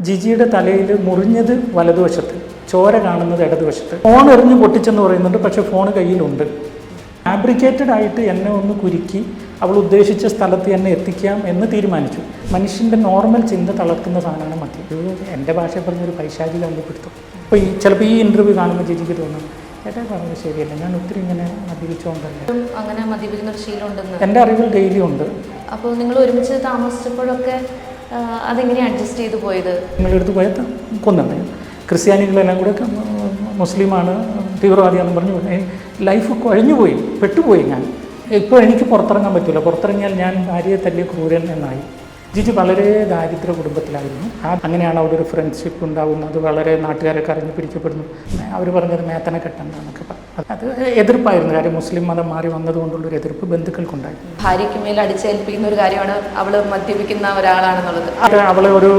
ജിജിയുടെ തലയിൽ മുറിഞ്ഞത് വലതുവശത്ത്, ചോര കാണുന്നത് ഇടതുവശത്ത്. ഫോൺ എറിഞ്ഞ് പൊട്ടിച്ചെന്ന് പറയുന്നുണ്ട്, പക്ഷേ ഫോൺ കയ്യിലുണ്ട്. ഫാബ്രിക്കേറ്റഡ് ആയിട്ട് എന്നെ ഒന്ന് കുരുക്കി അവൾ ഉദ്ദേശിച്ച സ്ഥലത്ത് എന്നെ എത്തിക്കാം എന്ന് തീരുമാനിച്ചു. മനുഷ്യൻ്റെ നോർമൽ ചിന്ത തളർത്തുന്ന സാധനമാണ് മദ്യം. എൻ്റെ ഭാഷയെ പറഞ്ഞൊരു പൈശാചിക ബന്ധപ്പെടുത്തും. ഇപ്പോൾ ചിലപ്പോൾ ഈ ഇൻ്റർവ്യൂ കാണുമ്പോൾ ജിജിക്ക് തോന്നും, ഏട്ടാ പറഞ്ഞത് ശരിയല്ല, ഞാൻ ഒത്തിരി ഇങ്ങനെ മദ്യപിച്ചുകൊണ്ടല്ല. അങ്ങനെ മദ്യപിക്കുന്ന ഒരു ശീലം ഉണ്ടെന്ന് എൻ്റെ അറിവിൽ ഡെയിലി ഉണ്ട്. അപ്പോൾ നിങ്ങൾ ഒരുമിച്ച് താമസിച്ചപ്പോഴൊക്കെ അതെങ്ങനെയാണ് അഡ്ജസ്റ്റ് ചെയ്ത് പോയത്? നിങ്ങളെടുത്ത് പോയത് കൊന്നുണ്ട്. ക്രിസ്ത്യാനികളെല്ലാം കൂടെ മുസ്ലിമാണ്, തീവ്രവാദിയാണെന്ന് പറഞ്ഞു ലൈഫ് കുഴഞ്ഞുപോയി, പെട്ടുപോയി. ഞാൻ ഇപ്പോൾ എനിക്ക് പുറത്തിറങ്ങാൻ പറ്റില്ല. പുറത്തിറങ്ങിയാൽ ഞാൻ ഭാര്യയെ തല്ലിയ ക്രൂരൻ എന്നായി. ജിജി വളരെ ദാരിദ്ര്യ കുടുംബത്തിലായിരുന്നു. അങ്ങനെയാണ് അവിടെ ഒരു ഫ്രണ്ട്ഷിപ്പ് ഉണ്ടാകുന്നത്. വളരെ നാട്ടുകാരൊക്കെ അറിഞ്ഞ് പിടിക്കപ്പെടുന്നു. അവർ പറഞ്ഞത് മേത്തനെ കെട്ടണ്ടെന്നൊക്കെ പറഞ്ഞു. അത് എതിർപ്പായിരുന്നു. കാര്യം മുസ്ലിം മതം മാറി വന്നതുകൊണ്ടുള്ളൊരു എതിർപ്പ് ബന്ധുക്കൾക്കുണ്ടായി. ഭാര്യയ്ക്ക് മേൽ അടിച്ചേൽപ്പിക്കുന്ന ഒരു കാര്യമാണ് അവൾ മദ്യപിക്കുന്ന ഒരാളാണെന്നുള്ളത്. അവളെ ഒരു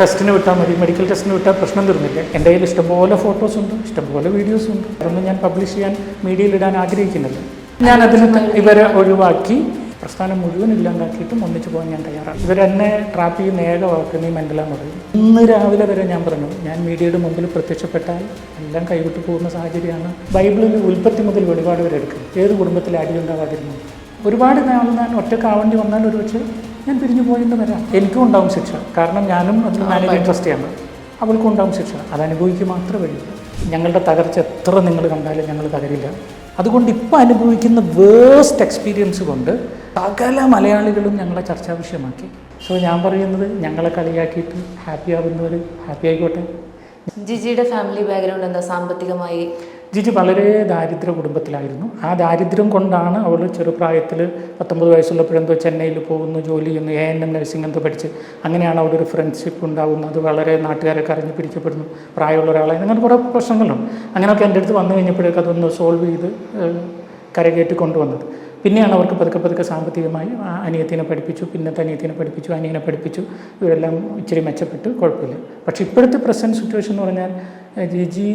ടെസ്റ്റിന് വിട്ടാൽ മതി, മെഡിക്കൽ ടെസ്റ്റിന് വിട്ടാൽ പ്രശ്നം തീർന്നില്ല. എൻ്റെ കയ്യിൽ ഇഷ്ടംപോലെ ഫോട്ടോസ് ഉണ്ട്, ഇഷ്ടംപോലെ വീഡിയോസ് ഉണ്ട്. അതൊന്നും ഞാൻ പബ്ലിഷ് ചെയ്യാൻ മീഡിയയിലിടാൻ ആഗ്രഹിക്കുന്നില്ല. ഞാനതിന് ഇവരെ ഒഴിവാക്കി പ്രസ്ഥാനം മുഴുവൻ ഇല്ലാണ്ടാക്കിയിട്ടും ഒന്നിച്ചു പോകാൻ ഞാൻ തയ്യാറാണ്. ഇവരെന്നെ ട്രാപ്പ് ചെയ്യുന്ന ഏക വാക്ക് നീ മെൻ്റലാന്ന് പറയും. ഇന്ന് രാവിലെ വരെ ഞാൻ പറഞ്ഞു, ഞാൻ മീഡിയയുടെ മുമ്പിൽ പ്രത്യക്ഷപ്പെട്ടാൽ എല്ലാം കൈവിട്ട് പോകുന്ന സാഹചര്യമാണ്. ബൈബിളിൽ ഉൽപ്പത്തി മുതൽ വെളിപാട് വരെ എടുക്കും. ഏത് കുടുംബത്തിൽ അടിയുണ്ടാവാതിരുന്നു. ഒരുപാട് നാൾ ഞാൻ ഒറ്റക്കാവേണ്ടി വന്നാൽ ഒരുപക്ഷെ ഞാൻ പിരിഞ്ഞു പോയെന്ന് വരാം. എനിക്കും ഉണ്ടാവും ശിക്ഷ. കാരണം ഞാനും അതിൽ മാനേജ് ഇൻട്രസ്റ്റിയാണ്. അവൾക്കും ഉണ്ടാവും ശിക്ഷ. അത് അനുഭവിക്കുക മാത്രമേ വഴിയുള്ളൂ. ഞങ്ങളുടെ തകർച്ച എത്ര നിങ്ങൾ കണ്ടാലും ഞങ്ങൾ തകരില്ല. അതുകൊണ്ട് ഇപ്പോൾ അനുഭവിക്കുന്ന വേസ്റ്റ് എക്സ്പീരിയൻസ് കൊണ്ട് സകല മലയാളികളും ഞങ്ങളെ ചർച്ചാ വിഷയമാക്കി. സോ ഞാൻ പറയുന്നത്, ഞങ്ങളെ കളിയാക്കിയിട്ട് ഹാപ്പി ആവുന്നവർ ഹാപ്പി ആയിക്കോട്ടെ. ജിജിയുടെ ഫാമിലി ബാക്ക്ഗ്രൗണ്ട് എന്താ സാമ്പത്തികമായി? ജിജി വളരെ ദാരിദ്ര്യ കുടുംബത്തിലായിരുന്നു. ആ ദാരിദ്ര്യം കൊണ്ടാണ് അവൾ ചെറുപ്രായത്തിൽ 19 വയസ്സുള്ളപ്പോഴെന്തോ ചെന്നൈയിൽ പോകുന്നു, ജോലി ചെയ്യുന്നു, ANM നഴ്സിംഗ് എന്തോ പഠിച്ച്. അങ്ങനെയാണ് അവിടെ ഒരു ഫ്രണ്ട്ഷിപ്പ് ഉണ്ടാകുന്നത്. അത് വളരെ നാട്ടുകാരൊക്കെ അറിഞ്ഞ് പിടിക്കപ്പെടുന്നു. പ്രായമുള്ള ഒരാളായി അങ്ങനെ കുറേ പ്രശ്നങ്ങളുണ്ട്. അങ്ങനെയൊക്കെ എൻ്റെ അടുത്ത് വന്നു കഴിഞ്ഞപ്പോഴേക്കും അതൊന്ന് സോൾവ് ചെയ്ത് കരകയറ്റി കൊണ്ടുവന്നത്. പിന്നെയാണ് അവർക്ക് പതുക്കെ പതുക്കെ സാമ്പത്തികമായി അനിയത്തിനെ പഠിപ്പിച്ചു, പിന്നത്തെ അനിയത്തിനെ പഠിപ്പിച്ചു, അനിയനെ പഠിപ്പിച്ചു. ഇവരെല്ലാം ഇച്ചിരി മെച്ചപ്പെട്ട് കുഴപ്പമില്ല. പക്ഷേ ഇപ്പോഴത്തെ പ്രസൻറ്റ് സിറ്റുവേഷൻ എന്ന് പറഞ്ഞാൽ ജിജി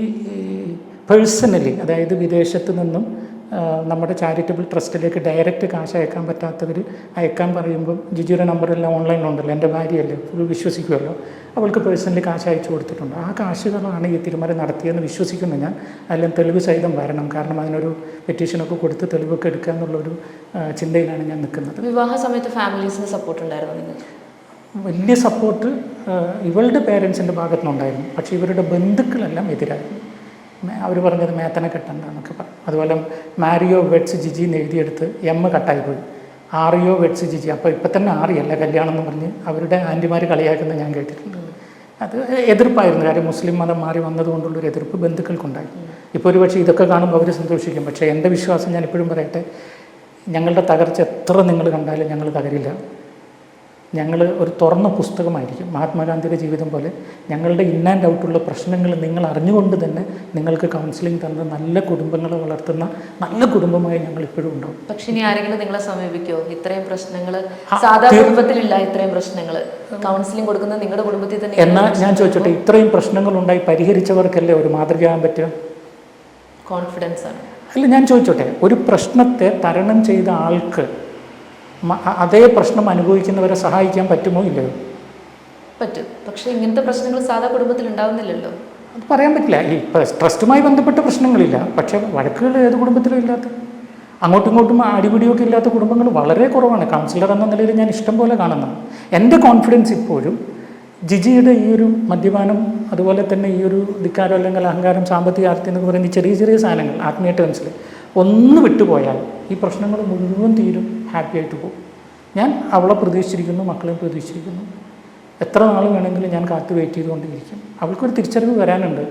പേഴ്സണലി, അതായത് വിദേശത്ത് നിന്നും നമ്മുടെ ചാരിറ്റബിൾ ട്രസ്റ്റിലേക്ക് ഡയറക്റ്റ് കാശ് അയക്കാൻ പറ്റാത്തവർ അയക്കാൻ പറയുമ്പം ജിജിയുടെ നമ്പറെല്ലാം ഓൺലൈനിലുണ്ടല്ലോ, എൻ്റെ ഭാര്യയല്ലേ, ഫുൾ വിശ്വസിക്കുമല്ലോ. അവൾക്ക് പേഴ്സണലി കാശ് അയച്ചു കൊടുത്തിട്ടുണ്ട്. ആ കാശുകളാണ് ഈ തിരുമല നടത്തിയെന്ന് വിശ്വസിക്കുന്നു ഞാൻ. അതിലും തെളിവ് സഹിതം വരണം. കാരണം അതിനൊരു പെറ്റീഷനൊക്കെ കൊടുത്ത് തെളിവൊക്കെ എടുക്കുക എന്നുള്ളൊരു ചിന്തയിലാണ് ഞാൻ നിൽക്കുന്നത്. വിവാഹ സമയത്ത് ഫാമിലീസിന് സപ്പോർട്ട് ഉണ്ടായിരുന്നു നിങ്ങൾക്ക്? വലിയ സപ്പോർട്ട് ഇവളുടെ പേരൻസിൻ്റെ ഭാഗത്തുനിന്നുണ്ടായിരുന്നു. പക്ഷേ ഇവരുടെ ബന്ധുക്കളെല്ലാം എതിരായിരുന്നു. അവർ പറഞ്ഞത് മേത്തനെ കെട്ടണ്ടെന്നൊക്കെ പറഞ്ഞു. അതുപോലെ മാരിയോ വെഡ്സ് ജിജി എന്ന് എഴുതിയെടുത്ത് കട്ടായി പോയി. ആറിയോ വെഡ്സ് ജിജി. അപ്പോൾ ഇപ്പം തന്നെ ആറിയല്ല കല്യാണം എന്ന് പറഞ്ഞ് അവരുടെ ആൻറ്റിമാർ കളിയാക്കുന്നത് ഞാൻ കേട്ടിട്ടുണ്ട്. അത് എതിർപ്പായിരുന്നു. കാര്യം മുസ്ലിം മതം മാറി വന്നതുകൊണ്ടുള്ളൊരു എതിർപ്പ് ബന്ധുക്കൾക്കുണ്ടായി. ഇപ്പോൾ ഒരു പക്ഷേ ഇതൊക്കെ കാണുമ്പോൾ അവർ സന്തോഷിക്കും. പക്ഷേ എൻ്റെ വിശ്വാസം ഞാൻ ഇപ്പോഴും പറയട്ടെ, ഞങ്ങളുടെ തകർച്ച എത്ര നിങ്ങൾ കണ്ടാലും ഞങ്ങൾ തകരില്ല. ഞങ്ങൾ ഒരു തുറന്ന പുസ്തകമായിരിക്കും. മഹാത്മാഗാന്ധിയുടെ ജീവിതം പോലെ ഞങ്ങളുടെ ഇൻ ആൻഡ് ഔട്ടുള്ള പ്രശ്നങ്ങൾ നിങ്ങൾ അറിഞ്ഞുകൊണ്ട് തന്നെ നിങ്ങൾക്ക് കൗൺസിലിംഗ് തന്ന് നല്ല കുടുംബങ്ങളെ വളർത്തുന്ന നല്ല കുടുംബമായി ഞങ്ങൾ ഇപ്പോഴും ഉണ്ടാവും. പക്ഷേ ഇനി ആരെങ്കിലും നിങ്ങളെ സമീപിക്കുമോ? ഇത്രയും പ്രശ്നങ്ങൾ സാധാരണ കുടുംബത്തിലില്ല. ഇത്രയും പ്രശ്നങ്ങൾ കൗൺസിലിംഗ് കൊടുക്കുന്നത് നിങ്ങളുടെ കുടുംബത്തിൽ തന്നെ. എന്നാൽ ഞാൻ ചോദിച്ചോട്ടെ, ഇത്രയും പ്രശ്നങ്ങളുണ്ടായി പരിഹരിച്ചവർക്കല്ലേ ഒരു മാതൃകയാകാൻ പറ്റുക? കോൺഫിഡൻസ് ആണ്. അല്ല, ഞാൻ ചോദിച്ചോട്ടെ, ഒരു പ്രശ്നത്തെ തരണം ചെയ്ത ആൾക്ക് അതേ പ്രശ്നം അനുഭവിക്കുന്നവരെ സഹായിക്കാൻ പറ്റുമോ ഇല്ലയോ? പറ്റും. പക്ഷേ ഇങ്ങനത്തെ പ്രശ്നങ്ങൾ സാധാ കുടുംബത്തിൽ ഉണ്ടാവുന്നില്ലല്ലോ. അത് പറയാൻ പറ്റില്ല. ഈ ട്രസ്റ്റുമായി ബന്ധപ്പെട്ട പ്രശ്നങ്ങളില്ല. പക്ഷേ വഴക്കുകൾ ഏത് കുടുംബത്തിലും ഇല്ലാത്ത, അങ്ങോട്ടും ഇങ്ങോട്ടും അടിപിടിയൊക്കെ ഇല്ലാത്ത കുടുംബങ്ങൾ വളരെ കുറവാണ്. കൗൺസിലർ എന്ന നിലയിൽ ഞാൻ ഇഷ്ടം പോലെ കാണുന്നതാണ്. എൻ്റെ കോൺഫിഡൻസ് ഇപ്പോഴും ജിജിയുടെ ഈ ഒരു മദ്യപാനം, അതുപോലെ തന്നെ ഈ ഒരു ധിക്കാരം അല്ലെങ്കിൽ അഹങ്കാരം, സാമ്പത്തിക ആർത്തി എന്നൊക്കെ പറയുന്ന ചെറിയ ചെറിയ സാധനങ്ങൾ, ആത്മീയ ടേംസിൽ ഒന്ന് വിട്ടുപോയാൽ ഈ പ്രശ്നങ്ങൾ മുഴുവൻ തീരും, ഹാപ്പി ആയിട്ട് പോകും. ഞാൻ അവളെ പ്രതീക്ഷിച്ചിരിക്കുന്നു, മക്കളെയും പ്രതീക്ഷിച്ചിരിക്കുന്നു. എത്ര നാൾ വേണമെങ്കിലും ഞാൻ കാത്തു വെയിറ്റ് ചെയ്തുകൊണ്ടിരിക്കും. അവൾക്കൊരു തിരിച്ചറിവ് വരാനുണ്ട്.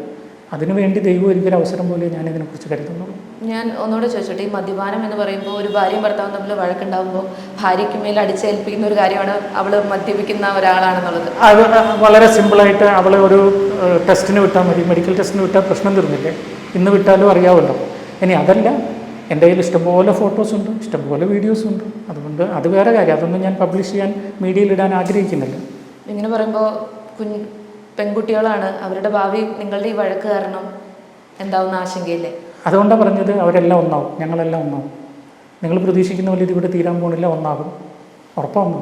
അതിനുവേണ്ടി ദൈവം ഒരിക്കലും അവസരം പോലെ ഞാൻ ഇതിനെക്കുറിച്ച് കരുതുന്നുള്ളൂ. ഞാൻ ഒന്നുകൂടെ ചോദിച്ചോട്ടെ, ഈ മദ്യപാനം എന്ന് പറയുമ്പോൾ ഒരു ഭാര്യയും ഭർത്താവും തമ്മിൽ വഴക്കുണ്ടാകുമ്പോൾ ഭാര്യയ്ക്ക് മേൽ അടിച്ചേൽപ്പിക്കുന്ന ഒരു കാര്യമാണ് അവൾ മദ്യപിക്കുന്ന ഒരാളാണെന്നുള്ളത്. അത് വളരെ സിമ്പിളായിട്ട് അവളെ ഒരു ടെസ്റ്റിന് വിട്ടാൽ മതി, മെഡിക്കൽ ടെസ്റ്റിന് വിട്ടാൽ പ്രശ്നം തീർന്നില്ലേ. ഇന്ന് വിട്ടാലും അറിയാമല്ലോ. ഇനി അതല്ല, എൻ്റെ കയ്യിൽ ഇഷ്ടംപോലെ ഫോട്ടോസ് ഉണ്ട്, ഇഷ്ടംപോലെ വീഡിയോസ് ഉണ്ട്. അതുകൊണ്ട് അത് വേറെ കാര്യം. അതൊന്നും ഞാൻ പബ്ലിഷ് ചെയ്യാൻ മീഡിയയിലിടാൻ ആഗ്രഹിക്കുന്നില്ല. ഇങ്ങനെ പറയുമ്പോൾ പെൺകുട്ടികളാണ്, അവരുടെ ഭാവി നിങ്ങളുടെ ഈ വഴക്ക് കാരണം എന്താവുന്ന ആശങ്കയില്ലേ? അതുകൊണ്ടാണ് പറഞ്ഞത്, അവരെല്ലാം ഒന്നാവും, ഞങ്ങളെല്ലാം ഒന്നാവും. നിങ്ങൾ പ്രതീക്ഷിക്കുന്ന പോലെ ഇതിവിടെ തീരാൻ പോകുന്നില്ല, ഒന്നാകും, ഉറപ്പാകുന്നു.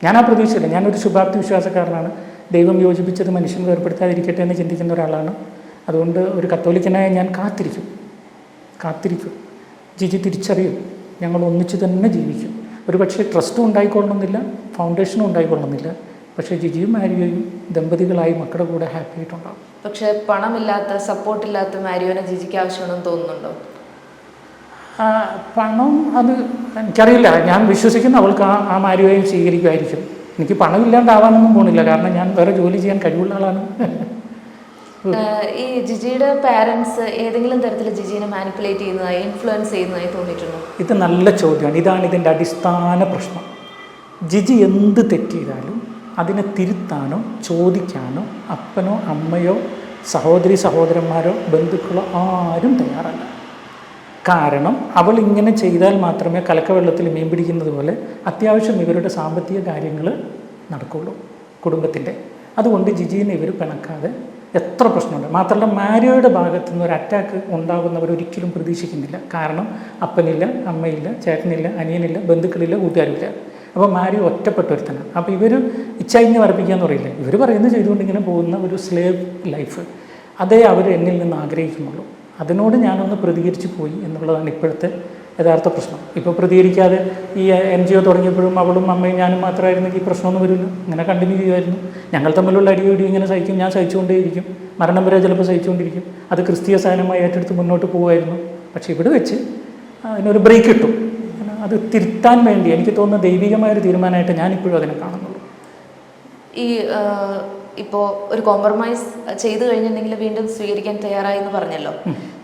ഞാൻ ആ പ്രതീക്ഷയില്ല. ഞാനൊരു ശുഭാപ്തി വിശ്വാസക്കാരനാണ്. ദൈവം യോജിപ്പിച്ചത് മനുഷ്യൻ വേർപ്പെടുത്താതിരിക്കട്ടെ എന്ന് ചിന്തിക്കുന്ന ഒരാളാണ്. അതുകൊണ്ട് ഒരു കത്തോലിക്കനായ ഞാൻ കാത്തിരിക്കും. ജിജി തിരിച്ചറിയും, ഞങ്ങൾ ഒന്നിച്ച് തന്നെ ജീവിക്കും. ഒരു പക്ഷേ ട്രസ്റ്റും ഉണ്ടായിക്കൊള്ളണമെന്നില്ല, ഫൗണ്ടേഷനും ഉണ്ടായിക്കൊള്ളണമെന്നില്ല, പക്ഷേ ജിജിയും മാരിയോയും ദമ്പതികളായി മക്കളുടെ കൂടെ ഹാപ്പി ആയിട്ടുണ്ടാകും. പക്ഷേ പണമില്ലാത്ത, സപ്പോർട്ടില്ലാത്ത മാരിയോനെ ജിജിക്ക് ആവശ്യമാണെന്ന് തോന്നുന്നുണ്ടോ? പണം അത് എനിക്കറിയില്ല. ഞാൻ വിശ്വസിക്കുന്ന അവൾക്ക് ആ മാരിയോയും സ്വീകരിക്കുമായിരിക്കും. എനിക്ക് പണമില്ലാണ്ടാവാനൊന്നും പോണില്ല, കാരണം ഞാൻ വേറെ ജോലി ചെയ്യാൻ കഴിവുള്ള ആളാണ്. ഈ ജിജിയുടെ പാരൻസ് ഏതെങ്കിലും തരത്തിൽ ജിജിനെ മാനിപ്പുലേറ്റ് ചെയ്യുന്നതായി, ഇൻഫ്ലുവൻസ് ചെയ്യുന്നതായി തോന്നിയിട്ടുണ്ടോ? ഇത് നല്ല ചോദ്യമാണ്. ഇതാണ് ഇതിൻ്റെ അടിസ്ഥാന പ്രശ്നം. ജിജി എന്ത് തെറ്റ് ചെയ്താലും അതിനെ തിരുത്താനോ ചോദിക്കാനോ അപ്പനോ അമ്മയോ സഹോദരന്മാരോ ബന്ധുക്കളോ ആരും തയ്യാറല്ല. കാരണം അവൾ ഇങ്ങനെ ചെയ്താൽ മാത്രമേ കലക്കവെള്ളത്തിൽ മീൻ പിടിക്കുന്നത് പോലെ അത്യാവശ്യം ഇവരുടെ സാമ്പത്തിക കാര്യങ്ങൾ നടക്കുകയുള്ളൂ കുടുംബത്തിൻ്റെ. അതുകൊണ്ട് ജിജീനെ ഇവർ പിണക്കാതെ എത്ര പ്രശ്നമുണ്ട്. മാത്രമല്ല മാരിയോയുടെ ഭാഗത്തു നിന്ന് ഒരു അറ്റാക്ക് ഉണ്ടാകുന്നവർ ഒരിക്കലും പ്രതീക്ഷിക്കുന്നില്ല. കാരണം അപ്പനില്ല, അമ്മയില്ല, ചേട്ടനില്ല, അനിയനില്ല, ബന്ധുക്കളില്ല, കൂട്ടുകാരില്ല. അപ്പോൾ മാരിയോ ഒറ്റപ്പെട്ട ഒരുത്തനാണ്. അപ്പോൾ ഇവർ ഇച്ഛായിഞ്ഞ് വരപ്പിക്കാന്ന് പറയില്ല, ഇവർ പറയുന്നത് ചെയ്തുകൊണ്ടിങ്ങനെ പോകുന്ന ഒരു സ്ലേവ് ലൈഫ്, അതേ അവർ എന്നിൽ നിന്ന് ആഗ്രഹിക്കുന്നുള്ളൂ. അതിനോട് ഞാനൊന്ന് പ്രതികരിച്ച് പോയി എന്നുള്ളതാണ് ഇപ്പോഴത്തെ യഥാർത്ഥ പ്രശ്നം. ഇപ്പോൾ പ്രതികരിക്കാതെ ഈ NGO തുടങ്ങിയപ്പോഴും അവളും അമ്മയും ഞാനും മാത്രമായിരുന്നെങ്കിൽ ഈ പ്രശ്നമൊന്നും വരില്ല, ഇങ്ങനെ കണ്ടിന്യൂ ചെയ്യുമായിരുന്നു. ഞങ്ങൾ തമ്മിലുള്ള അടിയോടി ഇങ്ങനെ സഹിക്കും, ഞാൻ സഹിച്ചുകൊണ്ടേയിരിക്കും, മരണം വരെ ചിലപ്പോൾ സഹിച്ചുകൊണ്ടിരിക്കും. അത് ക്രിസ്തീയ സാധനമായി ഏറ്റെടുത്ത് മുന്നോട്ട് പോകുമായിരുന്നു. പക്ഷേ ഇവിടെ വെച്ച് അതിനൊരു ബ്രേക്ക് കിട്ടും. അത് തിരുത്താൻ വേണ്ടി എനിക്ക് തോന്നുന്ന ദൈവികമായൊരു തീരുമാനമായിട്ട് ഞാനിപ്പോഴും അതിനെ കാണുന്നുള്ളൂ. ഈ ഇപ്പോൾ ഒരു കോംപ്രമൈസ് ചെയ്തു കഴിഞ്ഞിട്ടുണ്ടെങ്കിൽ വീണ്ടും സ്വീകരിക്കാൻ തയ്യാറായി എന്ന് പറഞ്ഞല്ലോ.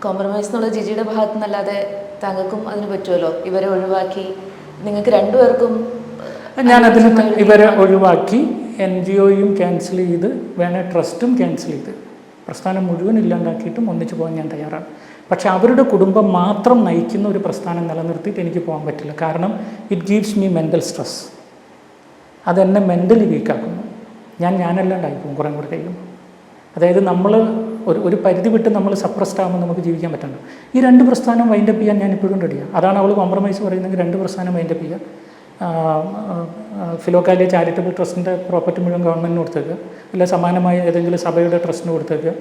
കോംപ്രമൈസ് എന്നുള്ളത് ജിജിയുടെ ഭാഗത്തു നിന്നല്ലാതെ താങ്കൾക്കും അതിന് പറ്റുമല്ലോ. ഇവരെ ഒഴിവാക്കി നിങ്ങൾക്ക് രണ്ടുപേർക്കും ഞാനതിന് ഇവരെ ഒഴിവാക്കി NGOയും ക്യാൻസൽ ചെയ്ത് വേണേ ട്രസ്റ്റും ക്യാൻസൽ ചെയ്ത് പ്രസ്ഥാനം മുഴുവൻ ഇല്ലാണ്ടാക്കിയിട്ടും ഒന്നിച്ചു പോകാൻ ഞാൻ തയ്യാറാണ്. പക്ഷെ അവരുടെ കുടുംബം മാത്രം നയിക്കുന്ന ഒരു പ്രസ്ഥാനം നിലനിർത്തിയിട്ട് എനിക്ക് പോകാൻ പറ്റില്ല. കാരണം it gives me mental stress. അതെന്നെ മെൻ്റലി വീക്കാക്കുന്നു. ഞാനല്ലാണ്ടായിപ്പോകും കുറേ കൂടെ കഴിയുമ്പോൾ. അതായത് നമ്മൾ ഒരു പരിധി വിട്ട് നമ്മൾ സപ്രസ്ഡ് ആകുമ്പോൾ നമുക്ക് ജീവിക്കാൻ പറ്റുന്നു. ഈ രണ്ട് പ്രസ്ഥാനം വൈൻഡപ്പ് ചെയ്യാൻ ഞാൻ ഇപ്പോഴും റെഡിയാണ്. അതാണ് അവൾ കോംപ്രമൈസ് പറയുന്നെങ്കിൽ രണ്ട് പ്രസ്ഥാനം വൈൻഡപ്പ് ചെയ്യുക. ഫിലോക്കാലിയ ചാരിറ്റബിൾ ട്രസ്റ്റിൻ്റെ പ്രോപ്പർട്ടി മുഴുവൻ ഗവൺമെൻറ്റിന് കൊടുത്തേക്കുക, അല്ല സമാനമായ ഏതെങ്കിലും സഭയുടെ ട്രസ്റ്റിന് കൊടുത്തേക്കുക,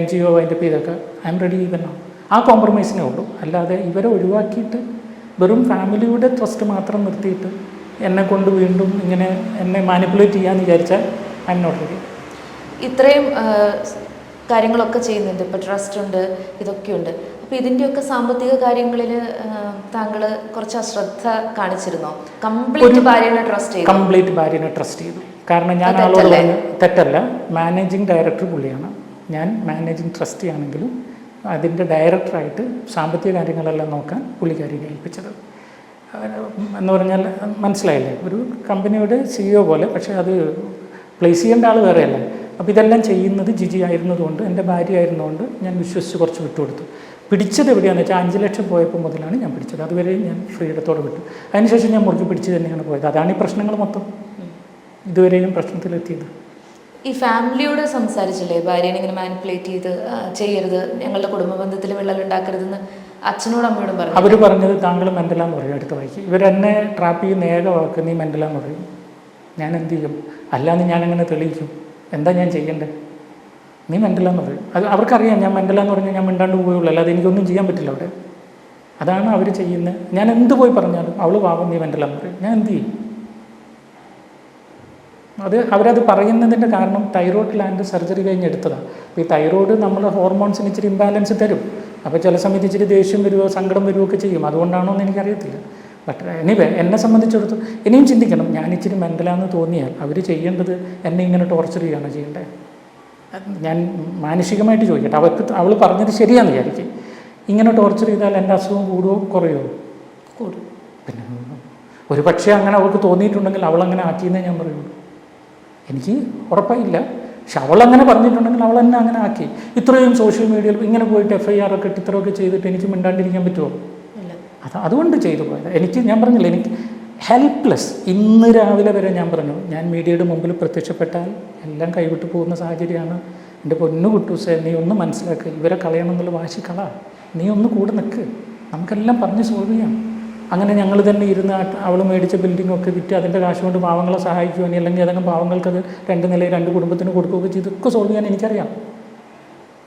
NGO വൈൻഡപ്പ് ചെയ്തൊക്കെ ഐ എം റെഡി ഈവൻ ആണ്. ആ കോംപ്രമൈസിനേ ഉള്ളൂ. അല്ലാതെ ഇവരെ ഒഴിവാക്കിയിട്ട് വെറും ഫാമിലിയുടെ ട്രസ്റ്റ് മാത്രം നിർത്തിയിട്ട് എന്നെ കൊണ്ട് വീണ്ടും ഇങ്ങനെ എന്നെ മാനിപ്പുലേറ്റ് ചെയ്യാമെന്ന് വിചാരിച്ചാൽ ഐ എം നോട്ട് റെഡി. ഇത്രയും കാര്യങ്ങളൊക്കെ ചെയ്യുന്നുണ്ട്, ഇപ്പോൾ ട്രസ്റ്റ് ഉണ്ട്, ഇതൊക്കെയുണ്ട്. അപ്പോൾ ഇതിൻ്റെയൊക്കെ സാമ്പത്തിക കാര്യങ്ങളിൽ താങ്കൾ കുറച്ച് അശ്രദ്ധ കാണിച്ചിരുന്നോ? കംപ്ലീറ്റ് ഭാര്യനെ ട്രസ്റ്റ് ചെയ്തു. കാരണം ഞാൻ ആളോട് പറഞ്ഞു, തെറ്റല്ല, മാനേജിങ് ഡയറക്ടർ പുള്ളിയാണ്, ഞാൻ മാനേജിങ് ട്രസ്റ്റി ആണെങ്കിലും അതിൻ്റെ ഡയറക്ടറായിട്ട് സാമ്പത്തിക കാര്യങ്ങളെല്ലാം നോക്കാൻ പുള്ളിക്കാരിനെ ഏൽപ്പിച്ചത്. എന്ന് പറഞ്ഞാൽ മനസ്സിലായില്ലേ, ഒരു കമ്പനിയുടെ CEO പോലെ, പക്ഷേ അത് പ്ലേസ് ചെയ്യേണ്ട ആൾ വേറെയല്ല. അപ്പോൾ ഇതെല്ലാം ചെയ്യുന്നത് ജിജി ആയിരുന്നതുകൊണ്ട്, എൻ്റെ ഭാര്യ ആയിരുന്നതുകൊണ്ട് ഞാൻ വിശ്വസിച്ച് കുറച്ച് വിട്ടുകൊടുത്തു. പിടിച്ചത് എവിടെയാണെന്ന് വെച്ചാൽ 5 ലക്ഷം പോയപ്പോൾ മുതലാണ് ഞാൻ പിടിച്ചത്. അതുവരെയും ഞാൻ ഫ്രീഡത്തോടെ വിട്ടു. അതിനുശേഷം ഞാൻ മുറുകി പിടിച്ച് തന്നെയാണ് പോയത്. അതാണ് ഈ പ്രശ്നങ്ങൾ മൊത്തം ഇതുവരെയും പ്രശ്നത്തിലെത്തിയത്. ഈ ഫാമിലിയോട് സംസാരിച്ചില്ലേ, ഭാര്യനെ ഇങ്ങനെ മാനിപ്പുലേറ്റ് ചെയ്യരുത്, ഞങ്ങളുടെ കുടുംബ ബന്ധത്തിൽ വിള്ളൽ ഉണ്ടാക്കരുതെന്ന് അച്ഛനോടും അമ്മയോടും പറഞ്ഞു? അവർ പറഞ്ഞത് താങ്കൾ മെൻ്റലാന്ന് പറയും. അടുത്ത വായിക്ക് ഇവരെന്നെ ട്രാപ്പ് ചെയ്യുന്ന ഏക വാക്ക് നീ മെൻ്റലാന്ന് പറയും. ഞാൻ എന്ത് ചെയ്യും? അല്ലാതെ ഞാനങ്ങനെ തെളിയിക്കും. എന്താ ഞാൻ ചെയ്യേണ്ടത്? നീ മെൻ്റലാന്ന് പറയും. അത് അവർക്കറിയാം ഞാൻ മെൻ്റലാന്ന് പറഞ്ഞാൽ ഞാൻ മിണ്ടാണ്ട് പോവുള്ളൂ, അല്ലാതെ എനിക്കൊന്നും ചെയ്യാൻ പറ്റില്ല അവിടെ. അതാണ് അവർ ചെയ്യുന്നത്. ഞാൻ എന്ത് പോയി പറഞ്ഞാലും അവൾ പാവം നീ മെൻ്റലാന്ന് പറയും. ഞാൻ എന്ത് ചെയ്യും? അവരത് പറയുന്നതിൻ്റെ കാരണം തൈറോയ്ഡ് ഗ്ലാൻഡ് സർജറി കഴിഞ്ഞ് എടുത്തതാണ്. അപ്പോൾ ഈ തൈറോയ്ഡ് നമ്മൾ ഹോർമോൺസിന് ഇച്ചിരി ഇംബാലൻസ് തരും. അപ്പോൾ ചില സമയത്ത് ഇച്ചിരി ദേഷ്യം വരുമോ സങ്കടം വരുമോ ഒക്കെ ചെയ്യും. അതുകൊണ്ടാണോ എന്ന് എനിക്കറിയത്തില്ല. ബട്ട് എനിവേ എന്നെ സംബന്ധിച്ചിടത്തോളം ഇനിയും ചിന്തിക്കണം. ഞാൻ ഇച്ചിരി മെൻ്റലാന്ന് തോന്നിയാൽ അവർ ചെയ്യേണ്ടത് എന്നെ ഇങ്ങനെ ടോർച്ചർ ചെയ്യുകയാണോ ചെയ്യേണ്ടത്? ഞാൻ മാനുഷികമായിട്ട് ചോദിക്കട്ടെ, അവൾ പറഞ്ഞത് ശരിയാണെന്ന് വിചാരിക്കും. ഇങ്ങനെ ടോർച്ചർ ചെയ്താൽ എൻ്റെ അസുഖം കൂടുമോ കുറയുമോ? കൂടും. പിന്നെ ഒരു പക്ഷേ അങ്ങനെ അവൾക്ക് തോന്നിയിട്ടുണ്ടെങ്കിൽ അവളങ്ങനെ ആക്കിയെന്നേ ഞാൻ പറയുള്ളൂ. എനിക്ക് ഉറപ്പായില്ല, പക്ഷെ അവളങ്ങനെ പറഞ്ഞിട്ടുണ്ടെങ്കിൽ അവൾ തന്നെ അങ്ങനെ ആക്കി. ഇത്രയും സോഷ്യൽ മീഡിയയിൽ ഇങ്ങനെ പോയിട്ട് FIR ഒക്കെ ഇട്ട് ഇത്രയൊക്കെ ചെയ്തിട്ട് എനിക്ക് മിണ്ടാണ്ടിരിക്കാൻ പറ്റുമോ? അതുകൊണ്ട് ചെയ്തു പോയത്. ഞാൻ പറഞ്ഞില്ല, എനിക്ക് ഹെൽപ്ലെസ്. ഇന്ന് രാവിലെ വരെ ഞാൻ പറഞ്ഞു, ഞാൻ മീഡിയയുടെ മുമ്പിൽ പ്രത്യക്ഷപ്പെട്ടാൽ എല്ലാം കൈവിട്ട് പോകുന്ന സാഹചര്യമാണ്. എൻ്റെ പൊന്നു കുട്ടൂസേ, നീ ഒന്ന് മനസ്സിലാക്കുക, ഇവരെ കളയണം എന്നുള്ള വാശി കള, നീ ഒന്ന് കൂടെ നിൽക്ക്, നമുക്കെല്ലാം പറഞ്ഞ് സോൾവ് ചെയ്യാം. അങ്ങനെ ഞങ്ങൾ തന്നെ ഇരുന്ന് അവൾ മേടിച്ച ബിൽഡിങ്ങൊക്കെ വിറ്റ് അതിൻ്റെ കാശ് കൊണ്ട് പാവങ്ങളെ സഹായിക്കുവാൻ, അല്ലെങ്കിൽ അതെങ്കിലും പാവങ്ങൾക്കത് 2 നില 2 കുടുംബത്തിന് കൊടുക്കുകയൊക്കെ ചെയ്തൊക്കെ സോൾവ് ചെയ്യാൻ എനിക്കറിയാം.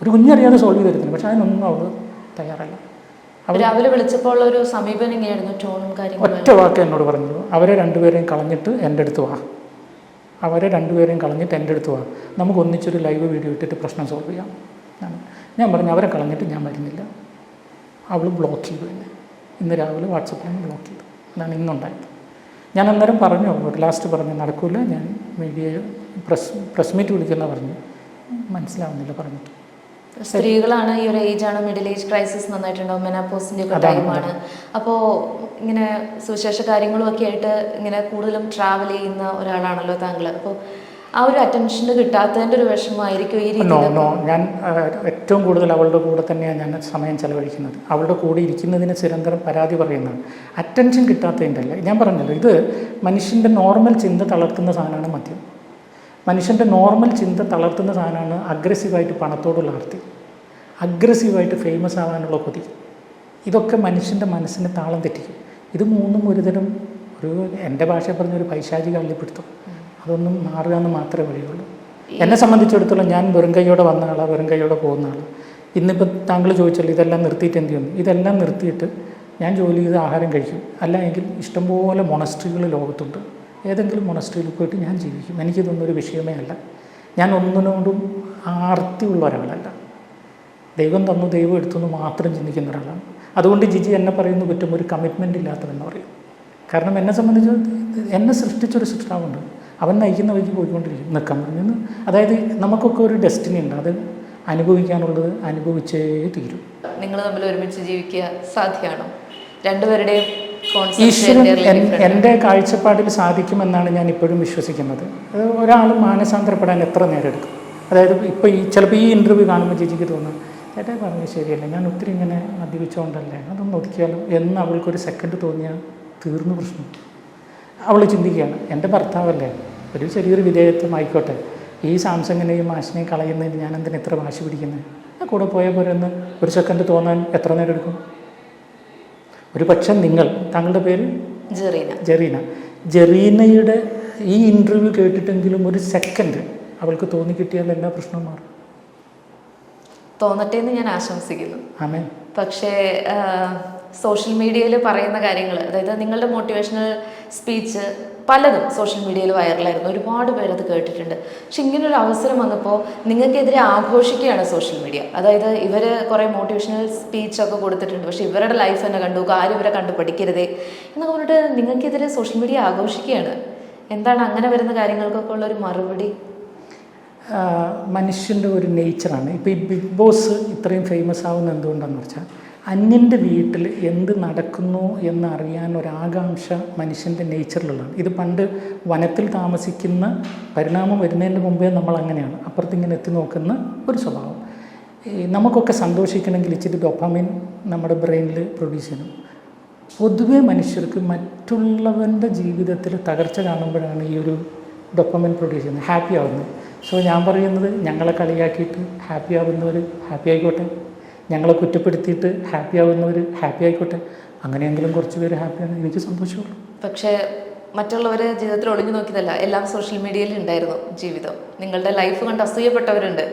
ഒരു കുഞ്ഞറിയാതെ സോൾവ് ചെയ്ത് തരുന്നില്ല. പക്ഷെ അതിനൊന്നും അവൾ തയ്യാറല്ല. രാവിലെ വിളിച്ചപ്പോൾ ഒരു സമീപനം ഇങ്ങനെയായിരുന്നു, ടോണും കാര്യങ്ങളും. ഒറ്റ വാക്ക് എന്നോട് പറഞ്ഞു, അവരെ 2 പേരെയും കളഞ്ഞിട്ട് എൻ്റെ അടുത്ത് വാ, അവരെ 2 പേരെയും കളഞ്ഞിട്ട് എൻ്റെ അടുത്ത് വാ, നമുക്ക് ഒന്നിച്ചൊരു ലൈവ് വീഡിയോ ഇട്ടിട്ട് പ്രശ്നം സോൾവ് ചെയ്യാം. ഞാൻ പറഞ്ഞു അവരെ കളഞ്ഞിട്ട് ഞാൻ വരുന്നില്ല. അവൾ ബ്ലോക്ക് ചെയ്തു എന്നെ. ഇന്ന് രാവിലെ വാട്സപ്പിൽ ബ്ലോക്ക് ചെയ്തു. അതാണ് ഇന്നുണ്ടായത്. ഞാൻ അന്നേരം പറഞ്ഞു, ലാസ്റ്റ് പറഞ്ഞു നടക്കില്ല, ഞാൻ മീഡിയ പ്രസ് മീറ്റ് വിളിക്കുന്ന പറഞ്ഞു. മനസ്സിലാവുന്നില്ല പറഞ്ഞിട്ട്. സ്ത്രീകളാണ്, ഈ ഒരു ഏജാണ്, മിഡിൽ ഏജ് ക്രൈസിസ് നന്നായിട്ടുണ്ടാവും, മെനാപ്പോസിൻ്റെ ഒക്കെ ടൈമാണ്. അപ്പോൾ ഇങ്ങനെ സുവിശേഷ കാര്യങ്ങളും ഒക്കെ ആയിട്ട് ഇങ്ങനെ കൂടുതലും ട്രാവൽ ചെയ്യുന്ന ഒരാളാണല്ലോ താങ്കൾ. അപ്പോൾ ആ ഒരു അറ്റൻഷൻ കിട്ടാത്തതിൻ്റെ ഒരു വിഷമമായിരിക്കും ഈ രീതി. ഞാൻ ഏറ്റവും കൂടുതൽ അവളുടെ കൂടെ തന്നെയാണ് ഞാൻ സമയം ചെലവഴിക്കുന്നത്. അവളുടെ കൂടെ ഇരിക്കുന്നതിന് നിരന്തരം പരാതി പറയുന്നതാണ്. അറ്റൻഷൻ കിട്ടാത്തതിൻ്റെ അല്ല, ഞാൻ പറഞ്ഞല്ലോ, ഇത് മനുഷ്യൻ്റെ നോർമൽ ചിന്ത തളർത്തുന്ന സാധനമാണ് മദ്യം. മനുഷ്യൻ്റെ നോർമൽ ചിന്ത തളർത്തുന്ന സാധനമാണ് അഗ്രസീവായിട്ട് പണത്തോടുള്ള ആർത്തി, അഗ്രസീവായിട്ട് ഫേമസ് ആവാനുള്ള കൊതി. ഇതൊക്കെ മനുഷ്യൻ്റെ മനസ്സിനെ താളം തെറ്റിക്കും. ഇത് മൂന്നും ഒരുതരം എൻ്റെ ഭാഷയിൽ പറഞ്ഞൊരു പൈശാചിക അള്ളിപ്പിടുത്തം. അതൊന്നും മാറുക എന്ന് മാത്രമേ വഴിയുള്ളൂ. എന്നെ സംബന്ധിച്ചിടത്തോളം ഞാൻ വെറും കൈയോടെ വന്ന ആളാണ്, വെറും കൈയോടെ പോകുന്ന ആളാണ്. ഇന്നിപ്പോൾ താങ്കൾ ചോദിച്ചല്ലോ ഇതെല്ലാം നിർത്തിയിട്ട് എന്ത് ചെയ്യുന്നു. ഇതെല്ലാം നിർത്തിയിട്ട് ഞാൻ ജോലി ചെയ്ത് ആഹാരം കഴിക്കും. അല്ല എങ്കിൽ ഇഷ്ടംപോലെ മൊണസ്ട്രികൾ ലോകത്തുണ്ട്. ഏതെങ്കിലും മൊണസ്ട്രിയിൽ പോയിട്ട് ഞാൻ ജീവിക്കും. എനിക്കിതൊന്നും ഒരു വിഷയമേ അല്ല. ഞാൻ ഒന്നിനോടും ആർത്തിയുള്ള ഒരാളല്ല. ദൈവം തന്നു, ദൈവം എടുത്തു മാത്രം ചിന്തിക്കുന്ന ഒരാളാണ്. അതുകൊണ്ട് ജിജി എന്നെ പറയുന്ന കുറ്റം ഒരു കമ്മിറ്റ്മെൻ്റ് ഇല്ലാത്തതെന്ന് പറയും. കാരണം എന്നെ സംബന്ധിച്ച് എന്നെ സൃഷ്ടിച്ചൊരു സൃഷ്ടാവുണ്ട്. അവൻ നയിക്കുന്ന വഴിക്ക് പോയിക്കൊണ്ടിരിക്കും. നിൽക്കാൻ പറഞ്ഞു. അതായത് നമുക്കൊക്കെ ഒരു ഡെസ്റ്റിനി ഉണ്ട്. അത് അനുഭവിക്കാനുള്ളത് അനുഭവിച്ചേ തീരും. നിങ്ങൾ തമ്മിൽ ഒരുമിച്ച് ജീവിക്കുക സാധ്യമാണോ? രണ്ടുപേരുടെയും ഈശ്വരൻ എൻ്റെ കാഴ്ചപ്പാടിൽ സാധിക്കുമെന്നാണ് ഞാൻ ഇപ്പോഴും വിശ്വസിക്കുന്നത്. ഒരാൾ മാനസാന്തരപ്പെടാൻ എത്ര നേരം എടുക്കും? അതായത് ഇപ്പോൾ ചിലപ്പോൾ ഈ ഇൻ്റർവ്യൂ കാണുമ്പോൾ ജിജിക്ക് തോന്നും ചേട്ടാ പറഞ്ഞത് ശരിയല്ല, ഞാൻ ഒത്തിരി ഇങ്ങനെ മദ്യപിച്ചുകൊണ്ടല്ലേ, അതൊന്ന് ഒതുക്കിയാലോ എന്ന് അവൾക്കൊരു സെക്കൻഡ് തോന്നിയാൽ തീർന്നു പ്രശ്നം. അവൾ ചിന്തിക്കുകയാണ് എൻ്റെ ഭർത്താവല്ലേ, ഒരു ചെറിയൊരു വിധേയത്വം ആയിക്കോട്ടെ, ഈ സാംസങ്ങിനെയും മാഷിനെയും കളയുന്നതിന് ഞാൻ എന്തിനാ ഇത്ര വാശി പിടിക്കുന്നത്? കൂടെ പോയ പോലെ ഒന്ന് ഒരു സെക്കൻഡ് തോന്നാൻ എത്ര നേരം എടുക്കും? ഒരു പക്ഷേ നിങ്ങൾ, താങ്കളുടെ പേര് ജെറീനയുടെ ഈ ഇൻ്റർവ്യൂ കേട്ടിട്ടെങ്കിലും ഒരു സെക്കൻഡ് അവൾക്ക് തോന്നിക്കിട്ടിയാൽ എല്ലാ പ്രശ്നവും മാറും. തോന്നട്ടെ എന്ന് ഞാൻ ആശംസിക്കുന്നു. ആമേൻ. പക്ഷേ സോഷ്യൽ മീഡിയയിൽ പറയുന്ന കാര്യങ്ങൾ, അതായത് നിങ്ങളുടെ മോട്ടിവേഷണൽ സ്പീച്ച് പലതും സോഷ്യൽ മീഡിയയിൽ വൈറലായിരുന്നു, ഒരുപാട് പേരത് കേട്ടിട്ടുണ്ട്. പക്ഷെ ഇങ്ങനൊരു അവസരം വന്നപ്പോൾ നിങ്ങൾക്കെതിരെ ആഘോഷിക്കുകയാണ് സോഷ്യൽ മീഡിയ. അതായത് ഇവർ കുറേ മോട്ടിവേഷണൽ സ്പീച്ചൊക്കെ കൊടുത്തിട്ടുണ്ട്, പക്ഷെ ഇവരുടെ ലൈഫ് തന്നെ കണ്ടു, കാര്യം ഇവരെ കണ്ടു പഠിക്കരുതേ എന്നൊക്കെ പറഞ്ഞിട്ട് നിങ്ങൾക്കെതിരെ സോഷ്യൽ മീഡിയ ആഘോഷിക്കുകയാണ്. എന്താണ് അങ്ങനെ വരുന്ന കാര്യങ്ങൾക്കൊക്കെ ഉള്ളൊരു മറുപടി? മനുഷ്യൻ്റെ ഒരു നേച്ചറാണ്. ഇപ്പോൾ ഈ ബിഗ് ബോസ് ഇത്രയും ഫേമസ് ആവുന്നത് എന്തുകൊണ്ടാണെന്ന് വെച്ചാൽ അന്യൻ്റെ വീട്ടിൽ എന്ത് നടക്കുന്നു എന്നറിയാൻ ഒരാകാംക്ഷ മനുഷ്യൻ്റെ നേച്ചറിലുള്ളതാണ്. ഇത് പണ്ട് വനത്തിൽ താമസിക്കുന്ന പരിണാമം വരുന്നതിന് മുമ്പേ നമ്മൾ അങ്ങനെയാണ്, അപ്പുറത്തിങ്ങനെ എത്തി നോക്കുന്ന ഒരു സ്വഭാവം. നമുക്കൊക്കെ സന്തോഷിക്കണമെങ്കിൽ ഇച്ചിരി ഡോപ്പാമിൻ നമ്മുടെ ബ്രെയിനിൽ പ്രൊഡ്യൂസ് ചെയ്യണം. പൊതുവേ മനുഷ്യർക്ക് മറ്റുള്ളവൻ്റെ ജീവിതത്തിൽ തകർച്ച കാണുമ്പോഴാണ് ഈ ഒരു ഡോപ്പാമിൻ പ്രൊഡ്യൂസ് ചെയ്യുന്നത്, ഹാപ്പി ആവുന്നത്. സോ ഞാൻ പറയുന്നത് ഞങ്ങളെ കളിയാക്കിയിട്ട് ഹാപ്പി ആവുന്നവർ ഹാപ്പി ആയിക്കോട്ടെ, ഞങ്ങളെ കുറ്റപ്പെടുത്തിയിട്ട് ഹാപ്പി ആവുന്നവർ ഹാപ്പി ആയിക്കോട്ടെ, അങ്ങനെയെങ്കിലും കുറച്ച് പേര് ഹാപ്പിയാണ്, എനിക്ക് സന്തോഷമുള്ളൂ. പക്ഷേ മറ്റുള്ളവർ ജീവിതത്തിൽ ഒളിഞ്ഞു നോക്കിയതല്ല, എല്ലാം സോഷ്യൽ മീഡിയയിൽ ഉണ്ടായിരുന്നു ജീവിതം. നിങ്ങളുടെ ലൈഫ് കണ്ട് അസൂയപ്പെട്ടവരുണ്ട്,